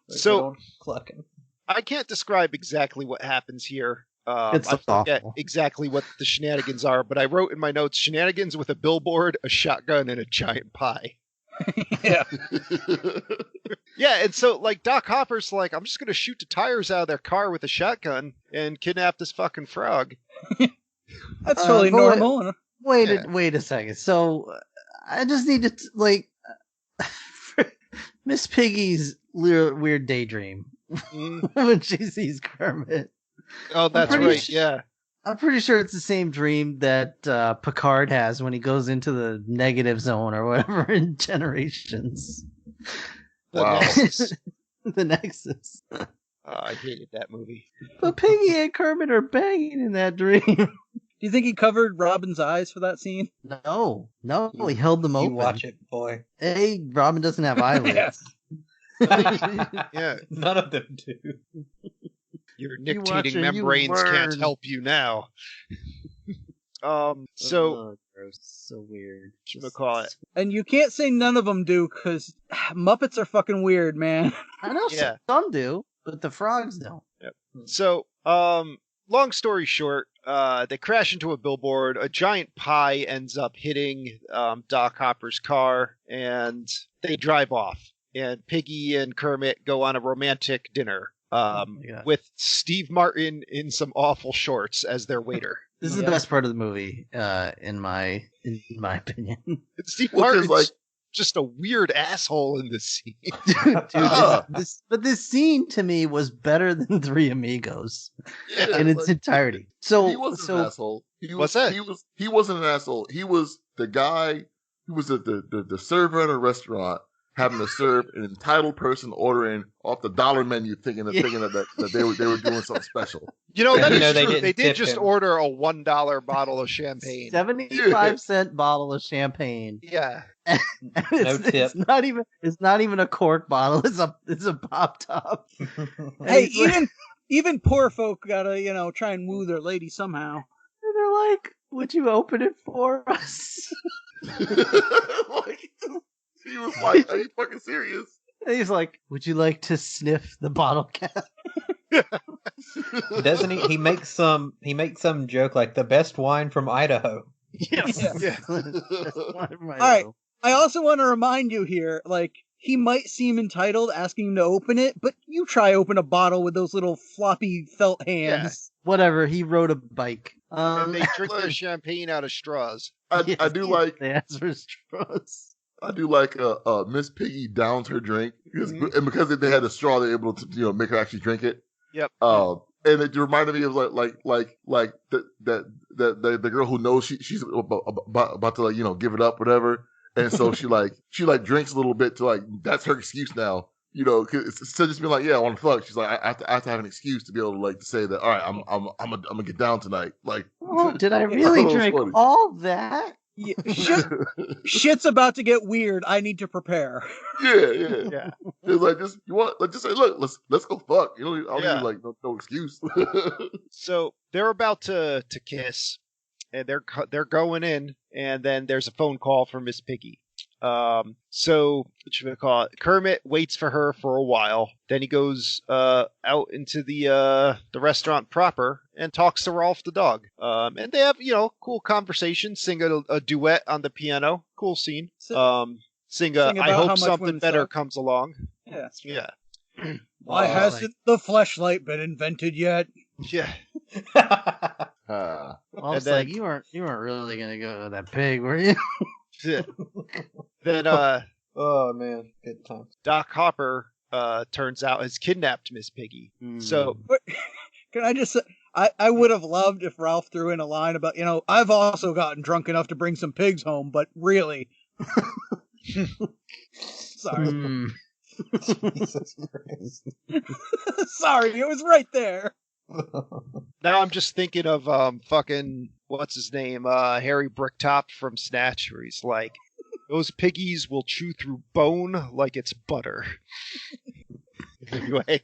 So clucking. I can't describe exactly what happens here. It's I forget awful. exactly what the shenanigans are, but I wrote in my notes shenanigans with a billboard, a shotgun, and a giant pie. Yeah. Yeah, and so like Doc Hopper's like, I'm just gonna shoot the tires out of their car with a shotgun and kidnap this fucking frog. That's totally but normal. Wait a second. So I just need to Miss Piggy's weird daydream when she sees Kermit. Oh, that's right. Yeah. I'm pretty sure it's the same dream that Picard has when he goes into the negative zone or whatever in Generations. Wow. The Nexus. I hated that movie. But Piggy and Kermit are banging in that dream. Do you think he covered Robin's eyes for that scene? No, he held them open. You watch it, boy. Hey, Robin doesn't have eyelids. Yeah. None of them do. Your You watch nictating and you membranes can't learn. help you now. So Oh, gross. So weird. whatchamacallit? And you can't say none of them do, because Muppets are fucking weird, man. I know Yeah. some do, but the frogs don't. So, long story short, they crash into a billboard. A giant pie ends up hitting Doc Hopper's car, and they drive off. And Piggy and Kermit go on a romantic dinner my God. with Steve Martin in some awful shorts as their waiter. This is the best part of the movie, in my opinion. And Steve Which is Martin's like- just a weird asshole in this scene. Dude, this scene to me was better than Three Amigos Yeah, in its like, entirety. So, he wasn't an asshole. What's that? He wasn't an asshole. He was the guy who was the server at a restaurant having to serve an entitled person ordering off the dollar menu, thinking that they were doing something special. That is they true. didn't They did tip just him. order a $1 bottle of champagne. 75-cent bottle of champagne. Yeah. It's not even a cork bottle. It's a pop top. Hey, he's like- even poor folk gotta, try and woo their lady somehow. And they're like, "Would you open it for us?" Like, he was like, "Are you fucking serious?" And he's like, "Would you like to sniff the bottle cap?" Doesn't he? He makes some joke like the best wine from Idaho. Yes. Yeah. All right. I also want to remind you here, he might seem entitled asking him to open it, but you try open a bottle with those little floppy felt hands. Whatever. He rode a bike. And they drink their like- champagne out of straws. I do like they asked for straws. I do like Miss Piggy downs her drink and because they had a straw, they're able to make her actually drink it. Yep. And it reminded me of like the girl who knows she's about to give it up, whatever. And so she drinks a little bit to that's her excuse now. 'Cause instead of just being like, yeah, I want to fuck. She's like, I have to have an excuse to be able to to say that. All right, I'm gonna get down tonight. Like, Oh, did I really That was drink funny. all that? Shit's about to get weird. I need to prepare. Yeah. Yeah. It's like just you want like just say, look, let's go fuck. You know, I don't Yeah. need like no excuse. So they're about to kiss, and they're going in, and then there's a phone call from Miss Piggy. So what should we call it? Kermit waits for her for a while. Then he goes out into the restaurant proper and talks to Rolf the dog. And they have cool conversation. Sing a duet on the piano. Cool scene. Sing about I how hope much something women better suck. comes along. Yeah. Yeah. Why hasn't the fleshlight been invented yet? Yeah. Well, And it's then- like you weren't really gonna go to that pig, were you? Yeah. Then Oh man, good times. Doc Hopper turns out has kidnapped Miss Piggy. So Can I just say, I would have loved if Ralph threw in a line about, I've also gotten drunk enough to bring some pigs home, but really. Sorry. Hmm. Jesus Christ. Sorry, it was right there. now I'm just thinking of fucking what's his name, Harry Bricktop from Snatch, where he's like, those piggies will chew through bone like it's butter. Anyway,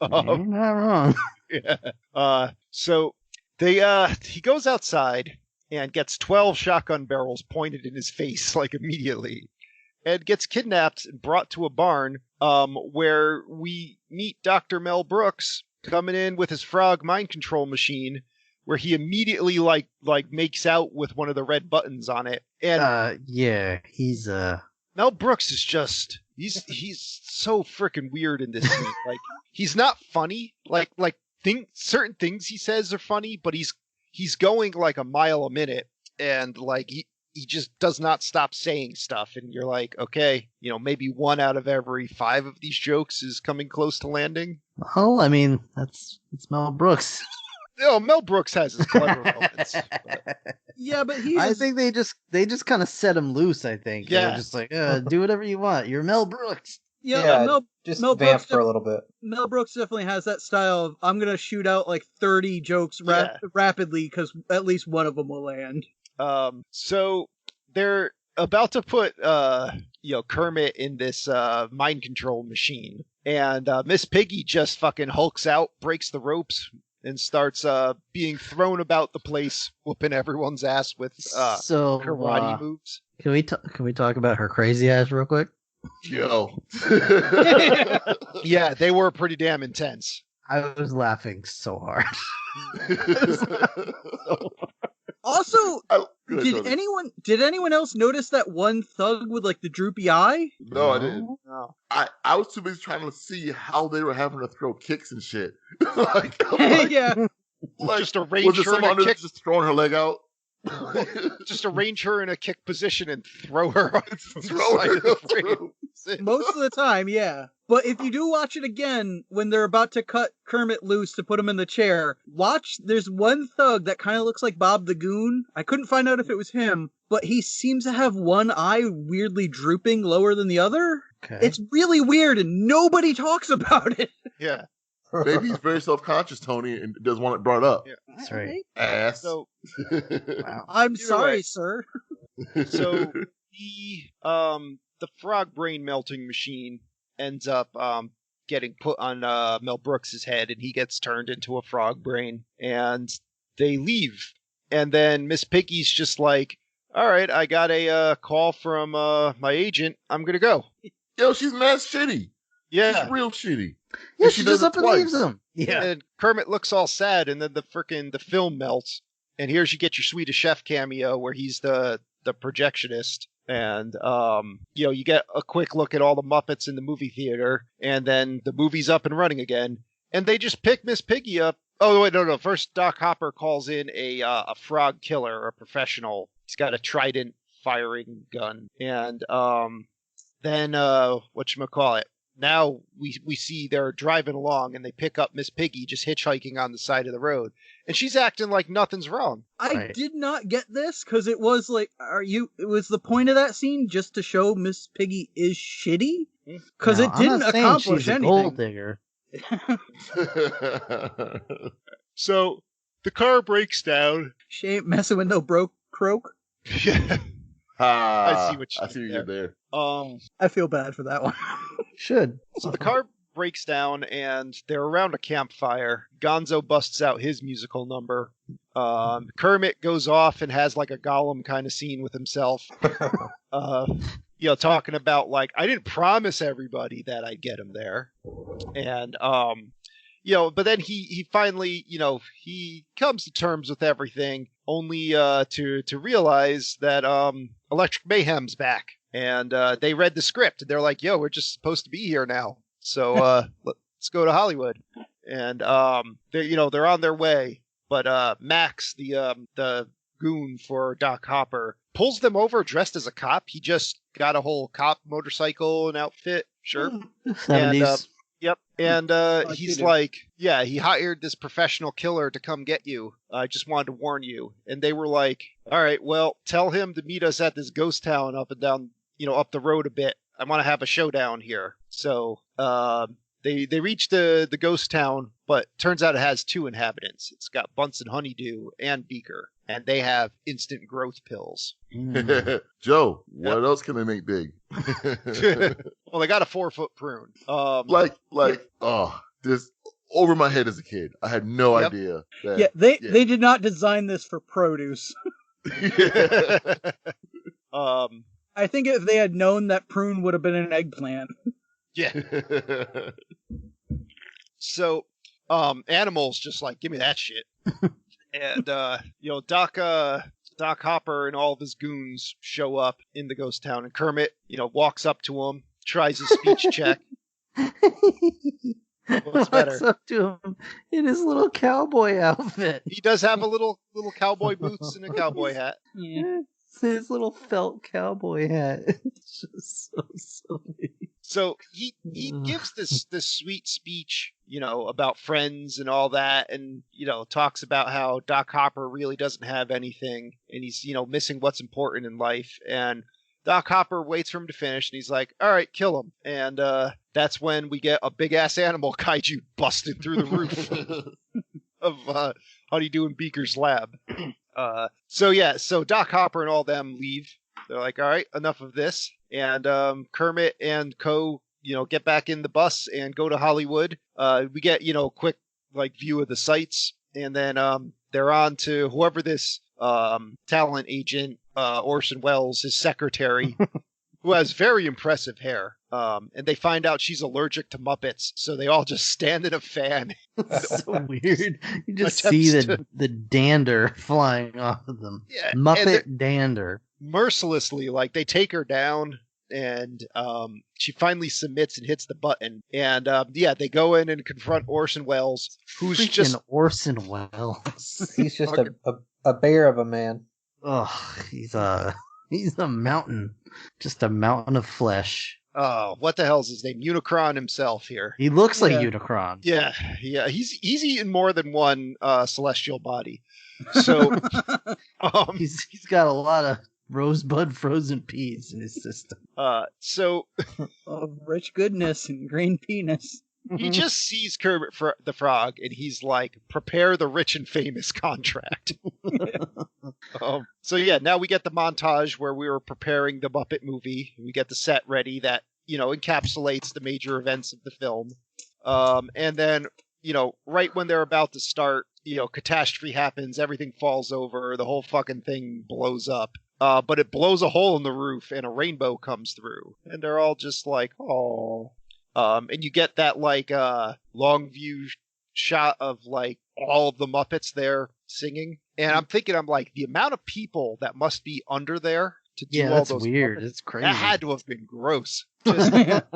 You're not wrong. yeah. So he goes outside and gets 12 shotgun barrels pointed in his face like immediately, and gets kidnapped and brought to a barn where we meet Dr. Mel Brooks coming in with his frog mind control machine, where he immediately like makes out with one of the red buttons on it. And Yeah, he's Mel Brooks is just he's so freaking weird in this scene. Like, he's not funny. Certain things he says are funny, but he's going like a mile a minute, and like he just does not stop saying stuff, and you're like, okay, maybe 1 out of every 5 of these jokes is coming close to landing. well, I mean, it's Mel Brooks. Mel Brooks has his clever moments. But Yeah, but he I is. think they just kind of set him loose. I think they Yeah. were just like, do whatever you want. You're Mel Brooks. Yeah, just Mel vamp Brooks for a little bit. Mel Brooks definitely has that style of, I'm going to shoot out like 30 jokes rapidly because at least one of them will land. So they're about to put Kermit in this mind control machine, and Miss Piggy just fucking hulks out, breaks the ropes, and starts being thrown about the place, whooping everyone's ass with So karate moves. can we talk about her crazy ass real quick? Yo. Yeah, they were pretty damn intense. I was laughing so hard. Also, Good, did Tony. anyone else notice that one thug with like the droopy eye? No, I didn't. No. I was too busy trying to see how they were having to throw kicks and shit. like, Yeah. like, Just arrange was it her in someone a under kick. just throwing her leg out? Just arrange her in a kick position and throw her on the Throw side her of the frame. through. Most of the time, yeah. But if you do watch it again, when they're about to cut Kermit loose to put him in the chair, there's one thug that kind of looks like Bob the Goon. I couldn't find out if it was him, but he seems to have one eye weirdly drooping lower than the other. Okay. It's really weird and nobody talks about it. Yeah. Maybe he's very self-conscious, Tony, and doesn't want it brought up. Yeah. That's right. Ass. So Wow. I'm Either sorry, way. sir. So the frog brain melting machine ends up getting put on Mel Brooks's head, and he gets turned into a frog brain, and they leave. And then Miss Piggy's just like, all right, I got a call from my agent. I'm gonna go. Yo, she's mad shitty. Yeah. She's real shitty. Yeah, And she does just it up and twice. leaves him. Yeah. And Kermit looks all sad, and then the film melts, and here's you get your Swedish Chef cameo where he's the projectionist, and you get a quick look at all the Muppets in the movie theater, and then the movie's up and running again, and they just pick Miss Piggy up. Oh wait, no. First, Doc Hopper calls in a frog killer, a professional. He's got a Trident firing gun, and then whatchamacallit. Now we see they're driving along, and they pick up Miss Piggy just hitchhiking on the side of the road, and she's acting like nothing's wrong. I Right. did not get this because it was like, it was the point of that scene just to show Miss Piggy is shitty? Because No, it I'm didn't not saying accomplish she's a anything. gold digger. So the car breaks down. She ain't messing with no broke croak. Yeah. I see what I see what you did there. I feel bad for that one. Should. So the car breaks down and they're around a campfire. Gonzo busts out his musical number. Kermit goes off and has like a Gollum kind of scene with himself. Talking about like, I didn't promise everybody that I'd get him there. And, but then he finally, he comes to terms with everything, only to realize that Electric Mayhem's back. And they read the script and they're like, yo, we're just supposed to be here now. So let's go to Hollywood. And they're on their way. But Max, the goon for Doc Hopper, pulls them over dressed as a cop. He just got a whole cop motorcycle and outfit. Sure. 70s. Yep. And Like he's you do. like, yeah, he hired this professional killer to come get you. I just wanted to warn you. And they were like, all right, well, tell him to meet us at this ghost town up and down, up the road a bit. I want to have a showdown here. So they reach the ghost town, but turns out it has 2 inhabitants. It's got Bunsen Honeydew and Beaker, and they have instant growth pills. Joe, what else can they make big? Well, they got a 4-foot prune. This over my head as a kid. I had no Yep. idea. That, Yeah, they did not design this for produce. I think if they had known that prune would have been an eggplant. Yeah. So, animals just like, give me that shit. And, Doc Hopper and all of his goons show up in the ghost town, and Kermit, walks up to him, tries his speech check. What's better? Walks up to him in his little cowboy outfit. He does have a little cowboy boots and a cowboy hat. Yeah. It's his little felt cowboy hat. It's just so silly. So he gives this sweet speech, about friends and all that, and talks about how Doc Hopper really doesn't have anything, and he's missing what's important in life. And Doc Hopper waits for him to finish, and he's like, "All right, kill him." And that's when we get a big ass animal kaiju busting through the roof of Honeydew and Beaker's lab. So Doc Hopper and all them leave. They're like, all right, enough of this. And Kermit and co, get back in the bus and go to Hollywood. We get, quick view of the sights. And then they're on to whoever this talent agent, Orson Welles, his secretary, who has very impressive hair. And they find out she's allergic to Muppets. So they all just stand in a fan. It's so weird. You just Attempts see to- the dander flying off of them. Yeah, and Muppet dander. mercilessly, they take her down, and she finally submits and hits the button. And they go in and confront Orson Welles, who's Freaking just Orson Welles. He's just a bear of a man. Oh, he's a mountain. Just a mountain of flesh. what the hell's his name? Unicron himself here. He looks like Yeah. Unicron. Yeah. He's eaten more than one celestial body. So He's got a lot of rosebud frozen peas in his system. so Of rich goodness and green penis. he just sees Kermit the Frog, and he's like, "Prepare the rich and famous contract." Now we get the montage where we were preparing the Muppet movie. We get the set ready that encapsulates the major events of the film, and then right when they're about to start, catastrophe happens. Everything falls over. The whole fucking thing blows up. But it blows a hole in the roof, and a rainbow comes through, and they're all just like, "Oh." And you get that long view shot of all of the Muppets there singing. And I'm thinking, the amount of people that must be under there to do Yeah, all that's those weird. Muppets, It's crazy. that had to have been gross. Just, That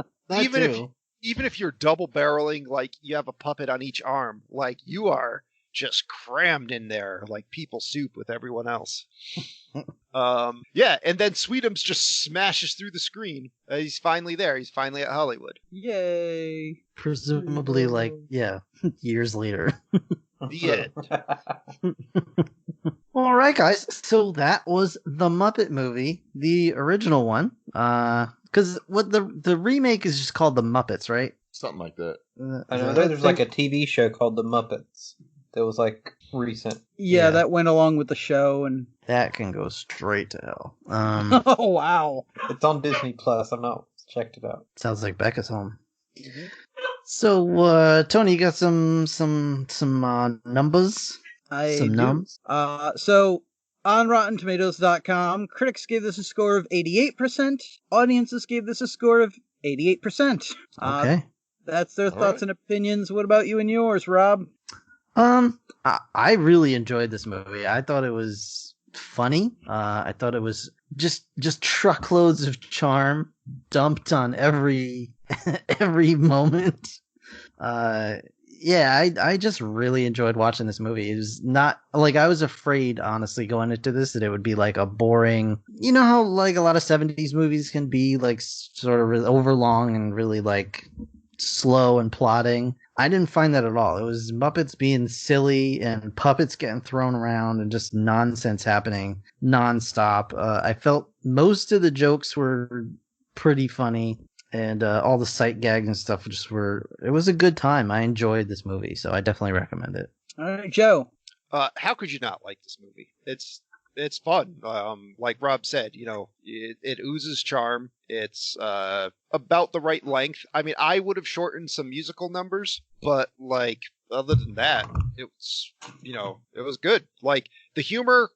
even too. even if you're double barreling, you have a puppet on each arm, you are just crammed in there like people soup with everyone else. And then Sweetums just smashes through the screen. He's finally there. He's finally at Hollywood. Yay. Presumably, years later. The end. All right, guys. So that was the Muppet movie, the original one. Because what the remake is just called the Muppets, right? Something like that. I know there's a TV show called The Muppets that was recent. Yeah, Yeah. that went along with the show, and That can go straight to hell. Oh wow. It's on Disney Plus. I've not checked it out. Sounds like Becca's home. So, Tony, you got some numbers? I Some do. nums? So on RottenTomatoes.com, critics gave this a score of 88%. Audiences gave this a score of 88%. Okay. That's their All thoughts right. and opinions. What about you and yours, Rob? I really enjoyed this movie. I thought it was funny. I thought it was just truckloads of charm dumped on every moment. Yeah, I just really enjoyed watching this movie. It was not like I was afraid, honestly, going into this that it would be like a boring. You know how like a lot of 70s movies can be like sort of overlong and really like slow and plotting. I didn't find that at all. It was Muppets being silly and puppets getting thrown around and just nonsense happening nonstop. I felt most of the jokes were pretty funny, and all the sight gags and stuff it was a good time. I enjoyed this movie, so I definitely recommend it. All right, Joe. How could you not like this movie? It's fun. Like Rob said, it oozes charm. It's about the right length. I mean, I would have shortened some musical numbers, but like other than that, it was good. Like the humor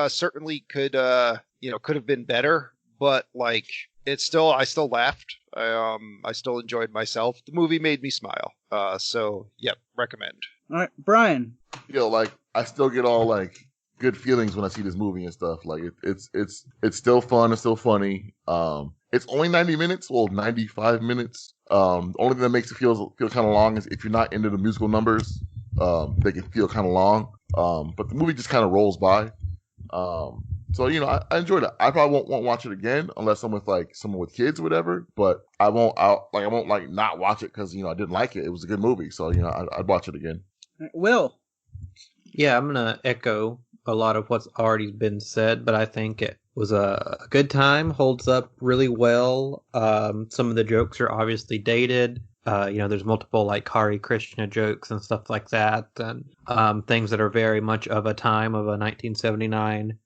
certainly could have been better, but like I still laughed. I still enjoyed myself. The movie made me smile. So yep, recommend. All right, Brian. Like I still get all like good feelings when I see this movie and stuff. Like it's still fun. It's still funny. It's only 90 minutes. Well, 95 minutes. Only thing that makes it feel kind of long is if you're not into the musical numbers, they can feel kind of long. But the movie just kind of rolls by. So I enjoyed it. I probably won't watch it again unless I'm with like someone with kids or whatever. But I won't not watch it because I didn't like it. It was a good movie, so I'd watch it again. All right, Will. Yeah, I'm gonna echo a lot of what's already been said, but I think it was a good time. Holds up really well. Some of the jokes are obviously dated. There's multiple like Hare Krishna jokes and stuff like that, and things that are very much of a time of a 1979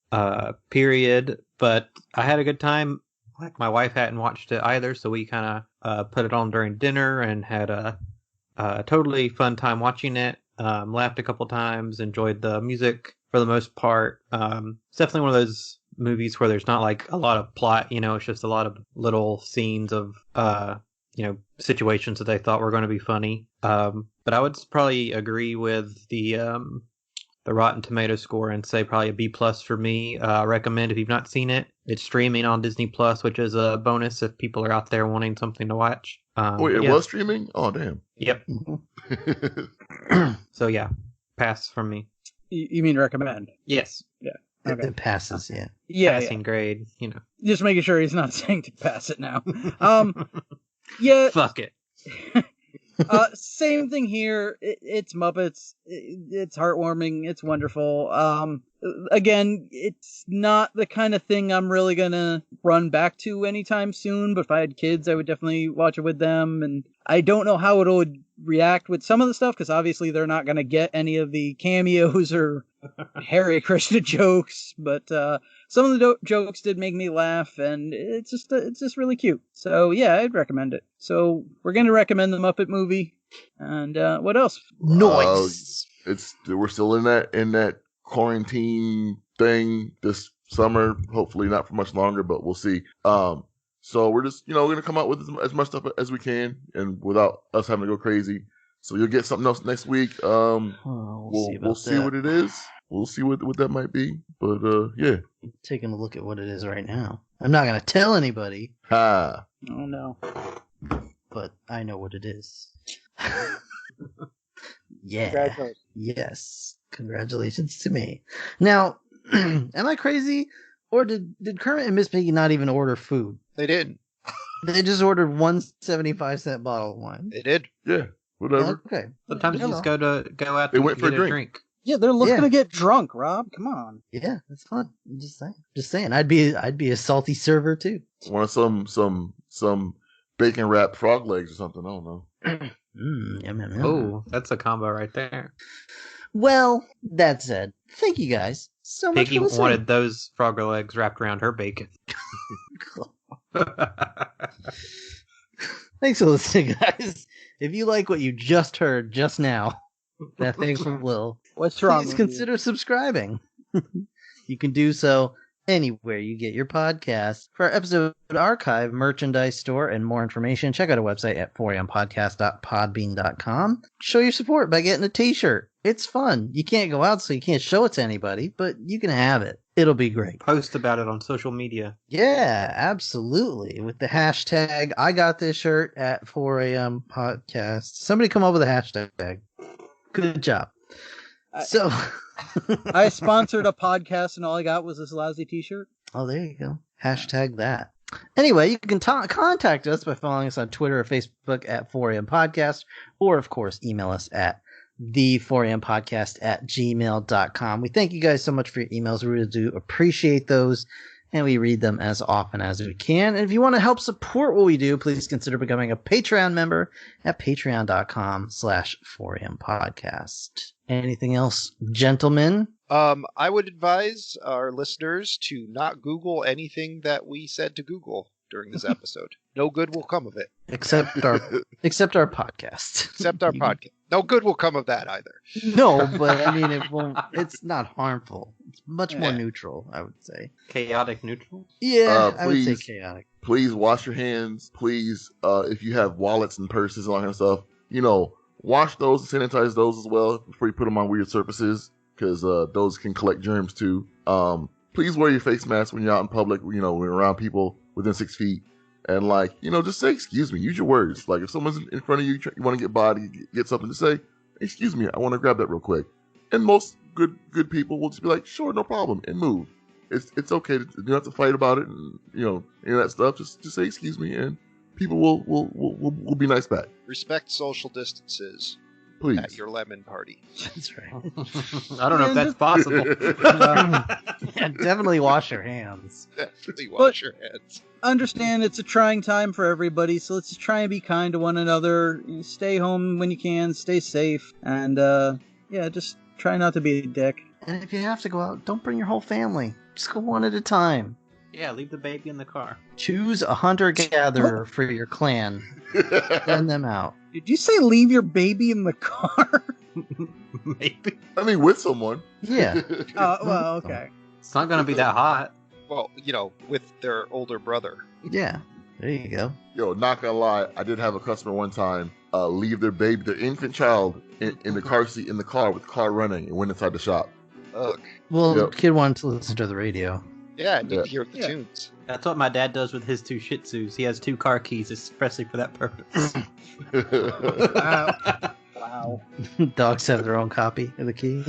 period. But I had a good time. Like my wife hadn't watched it either, so we kind of put it on during dinner and had a totally fun time watching it. Laughed a couple times, enjoyed the music for the most part. It's definitely one of those movies where there's not like a lot of plot, it's just a lot of little scenes of situations that they thought were going to be funny. But I would probably agree with the Rotten Tomato score and say probably a B+ for me. Recommend if you've not seen it. It's streaming on Disney Plus, which is a bonus if people are out there wanting something to watch. Wait, it was streaming? Oh, damn. Yep. So yeah, pass from me. You mean recommend? Yes. Yeah. Okay. It passes, yeah. Yeah. Passing grade, Just making sure he's not saying to pass it now. Yeah. Fuck it. Same thing here. It's Muppets. It's heartwarming. It's wonderful. Again, it's not the kind of thing I'm really gonna run back to anytime soon, but if I had kids, I would definitely watch it with them. And I don't know how it would react with some of the stuff, because obviously they're not gonna get any of the cameos or Hare Krishna jokes, but some of the jokes did make me laugh, and it's just really cute. So yeah, I'd recommend it. So we're going to recommend the Muppet Movie, and what else? Noise. We're still in that quarantine thing this summer. Hopefully not for much longer, but we'll see. So we're just we're going to come out with as much stuff as we can, and without us having to go crazy. So you'll get something else next week. We'll see what it is. We'll see what that might be. But yeah. I'm taking a look at what it is right now. I'm not going to tell anybody. Ha. Oh no. But I know what it is. Yeah. Congratulations. Yes. Congratulations to me. Now, am I crazy? Or did Kermit and Miss Piggy not even order food? They didn't. They just ordered 1.75-cent bottle of wine. They did. Yeah. Whatever. Okay. Sometimes you just go out They and went for get a a drink. Yeah, they're looking to get drunk, Rob. Come on. Yeah, that's fun. I'm just saying. I'd be a salty server too. Want some bacon wrapped frog legs or something? I don't know. Yum, yum, yum. Oh, that's a combo right there. Well, that said, thank you guys So much Piggy for listening. wanted those frogger legs wrapped around her bacon. Thanks for listening, guys. If you like what you just heard just now, that thing from Will, What's wrong please with consider subscribing. You can do so anywhere you get your podcasts. For our episode archive, merchandise store, and more information, check out our website at 4ampodcast.podbean.com. Show your support by getting a t-shirt. It's fun. You can't go out, so you can't show it to anybody, but you can have it. It'll be great. Post about it on social media. Yeah, absolutely. With the hashtag, I got this shirt at 4am podcast. Somebody come up with a hashtag. Good job. So, I sponsored a podcast and all I got was this lousy t-shirt. oh, there you go. Hashtag that. Anyway, you can contact us by following us on Twitter or Facebook at 4am podcast, or of course, email us at the4ampodcast@gmail.com. We thank you guys so much for your emails. We really do appreciate those, and we read them as often as we can. And if you want to help support what we do, please consider becoming a Patreon member at patreon.com/4ampodcast. Anything else, gentlemen? I would advise our listeners to not Google anything that we said to Google during this episode. No good will come of it. Except our podcast. Except our podcast. No good will come of that either. No, but I mean, it won't. It's not harmful. It's much more Yeah. neutral, I would say. Chaotic neutral? Yeah, I would say please. chaotic. Please wash your hands. Please, if you have wallets and purses and all that kind of stuff, wash those and sanitize those as well before you put them on weird surfaces, because those can collect germs too. Please wear your face mask when you're out in public, when you're around people within 6 feet. And just say, excuse me, use your words. Like if someone's in front of you, you want to get body, get something to say, excuse me, I want to grab that real quick. And most good people will just be like, sure, no problem, and move. It's okay. You don't have to fight about it, and any of that stuff. Just say excuse me, and people will be nice back. Respect social distances Please. at your lemon party. That's right. I don't know if that's possible. Yeah, definitely wash your hands. Definitely wash your hands. Understand it's a trying time for everybody, so let's try and be kind to one another. Stay home when you can, stay safe, and just try not to be a dick. And if you have to go out, don't bring your whole family. Just go one at a time. Yeah, leave the baby in the car. Choose a hunter-gatherer for your clan. Send them out. Did you say leave your baby in the car? Maybe. I mean, with someone. Yeah. Well, okay. It's not going to be that hot. Well, with their older brother. Yeah. There you go. Yo, not gonna lie, I did have a customer one time leave their infant child in the car seat in the car with the car running and went inside the shop. Ugh. Well, Yep. the kid wanted to listen to the radio. Yeah, I need Yeah. to hear the Yeah. tunes. That's what my dad does with his 2 Shih Tzus. He has 2 car keys expressly for that purpose. Wow. Dogs have their own copy of the key.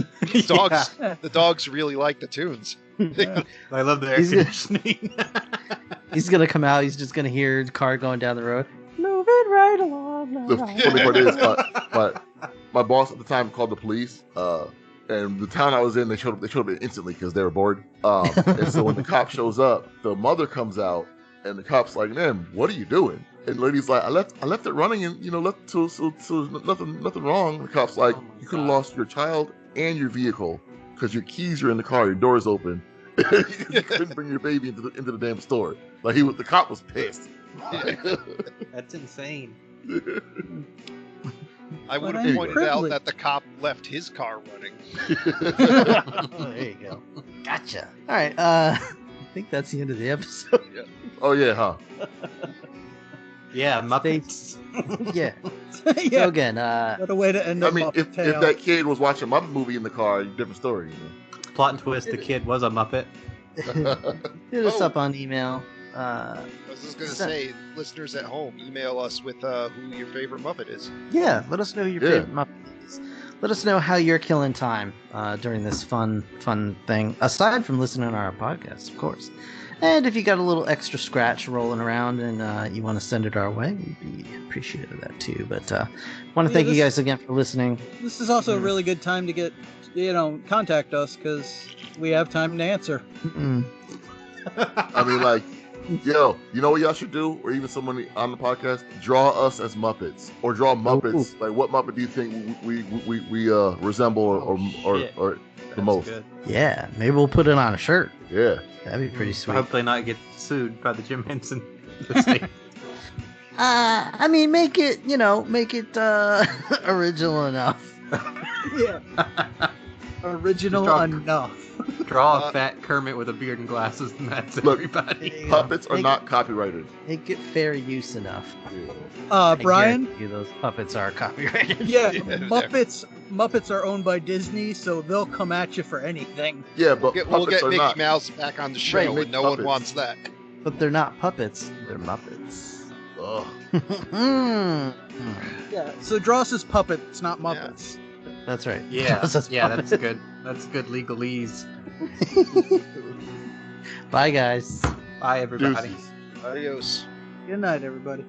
Dogs, the dogs really like the tunes. Yeah. I love the air He's gonna- conditioning. He's gonna come out. He's just gonna hear the car going down the road. Move it right along. The funny part is, my boss at the time called the police, and the town I was in, they showed up instantly because they were bored. And so when the cop shows up, the mother comes out, and the cop's like, "Man, what are you doing?" And the lady's like, "I left it running, and left so nothing wrong." The cop's like, Oh my "You could have God. lost your child and your vehicle because your keys are in the car, your door's open. You couldn't bring your baby into the damn store." Like the cop was pissed. That's insane. I would But have I'm pointed out privileged. that the cop left his car running. There you go. Gotcha. All right. I think that's the end of the episode. Oh yeah, huh? Yeah, Muppets. Yeah. Yeah. So again, What a way to end I up mean, off if the tail. that kid was watching Muppet Movie in the car, different story. Plot and twist, the kid was a Muppet. hit us Oh. up on email. I was just going to So- say, listeners at home, email us with who your favorite Muppet is. Yeah, let us know who your Yeah. favorite Muppet is. Let us know how you're killing time during this fun thing, aside from listening to our podcast, of course. And if you got a little extra scratch rolling around and you want to send it our way, we'd be appreciative of that too. But want to thank you guys again for listening. This is also a really good time to get, contact us because we have time to answer. Mm. I mean, like, Yo, you know what y'all should do, or even someone on the podcast, draw us as Muppets, or draw Muppets. Like, what Muppet do you think we resemble or shit. the That's most? good. Yeah, maybe we'll put it on a shirt. Yeah. That'd be pretty sweet. Hopefully not get sued by the Jim Henson estate. I mean, make it original enough. Yeah. Original Draw- enough. Draw a fat Kermit with a beard and glasses, and that's Look, everybody. There you go. Puppets are Make- not copyrighted. Make it fair use enough. Brian? I guarantee you those puppets are copyrighted. Yeah, Yeah, Muppets are owned by Disney, so they'll come at you for anything. Yeah, but We'll puppets get are Mickey not. Mouse back on the show, Right, and make no one puppets. wants that. But they're not puppets. They're Muppets. Ugh. Yeah, so draw us as puppets, not Muppets. That's right. Yeah, Those yeah, puppets. that's good. That's good legalese. Bye, guys. Bye, everybody. Deuces. Adios. Good night, everybody.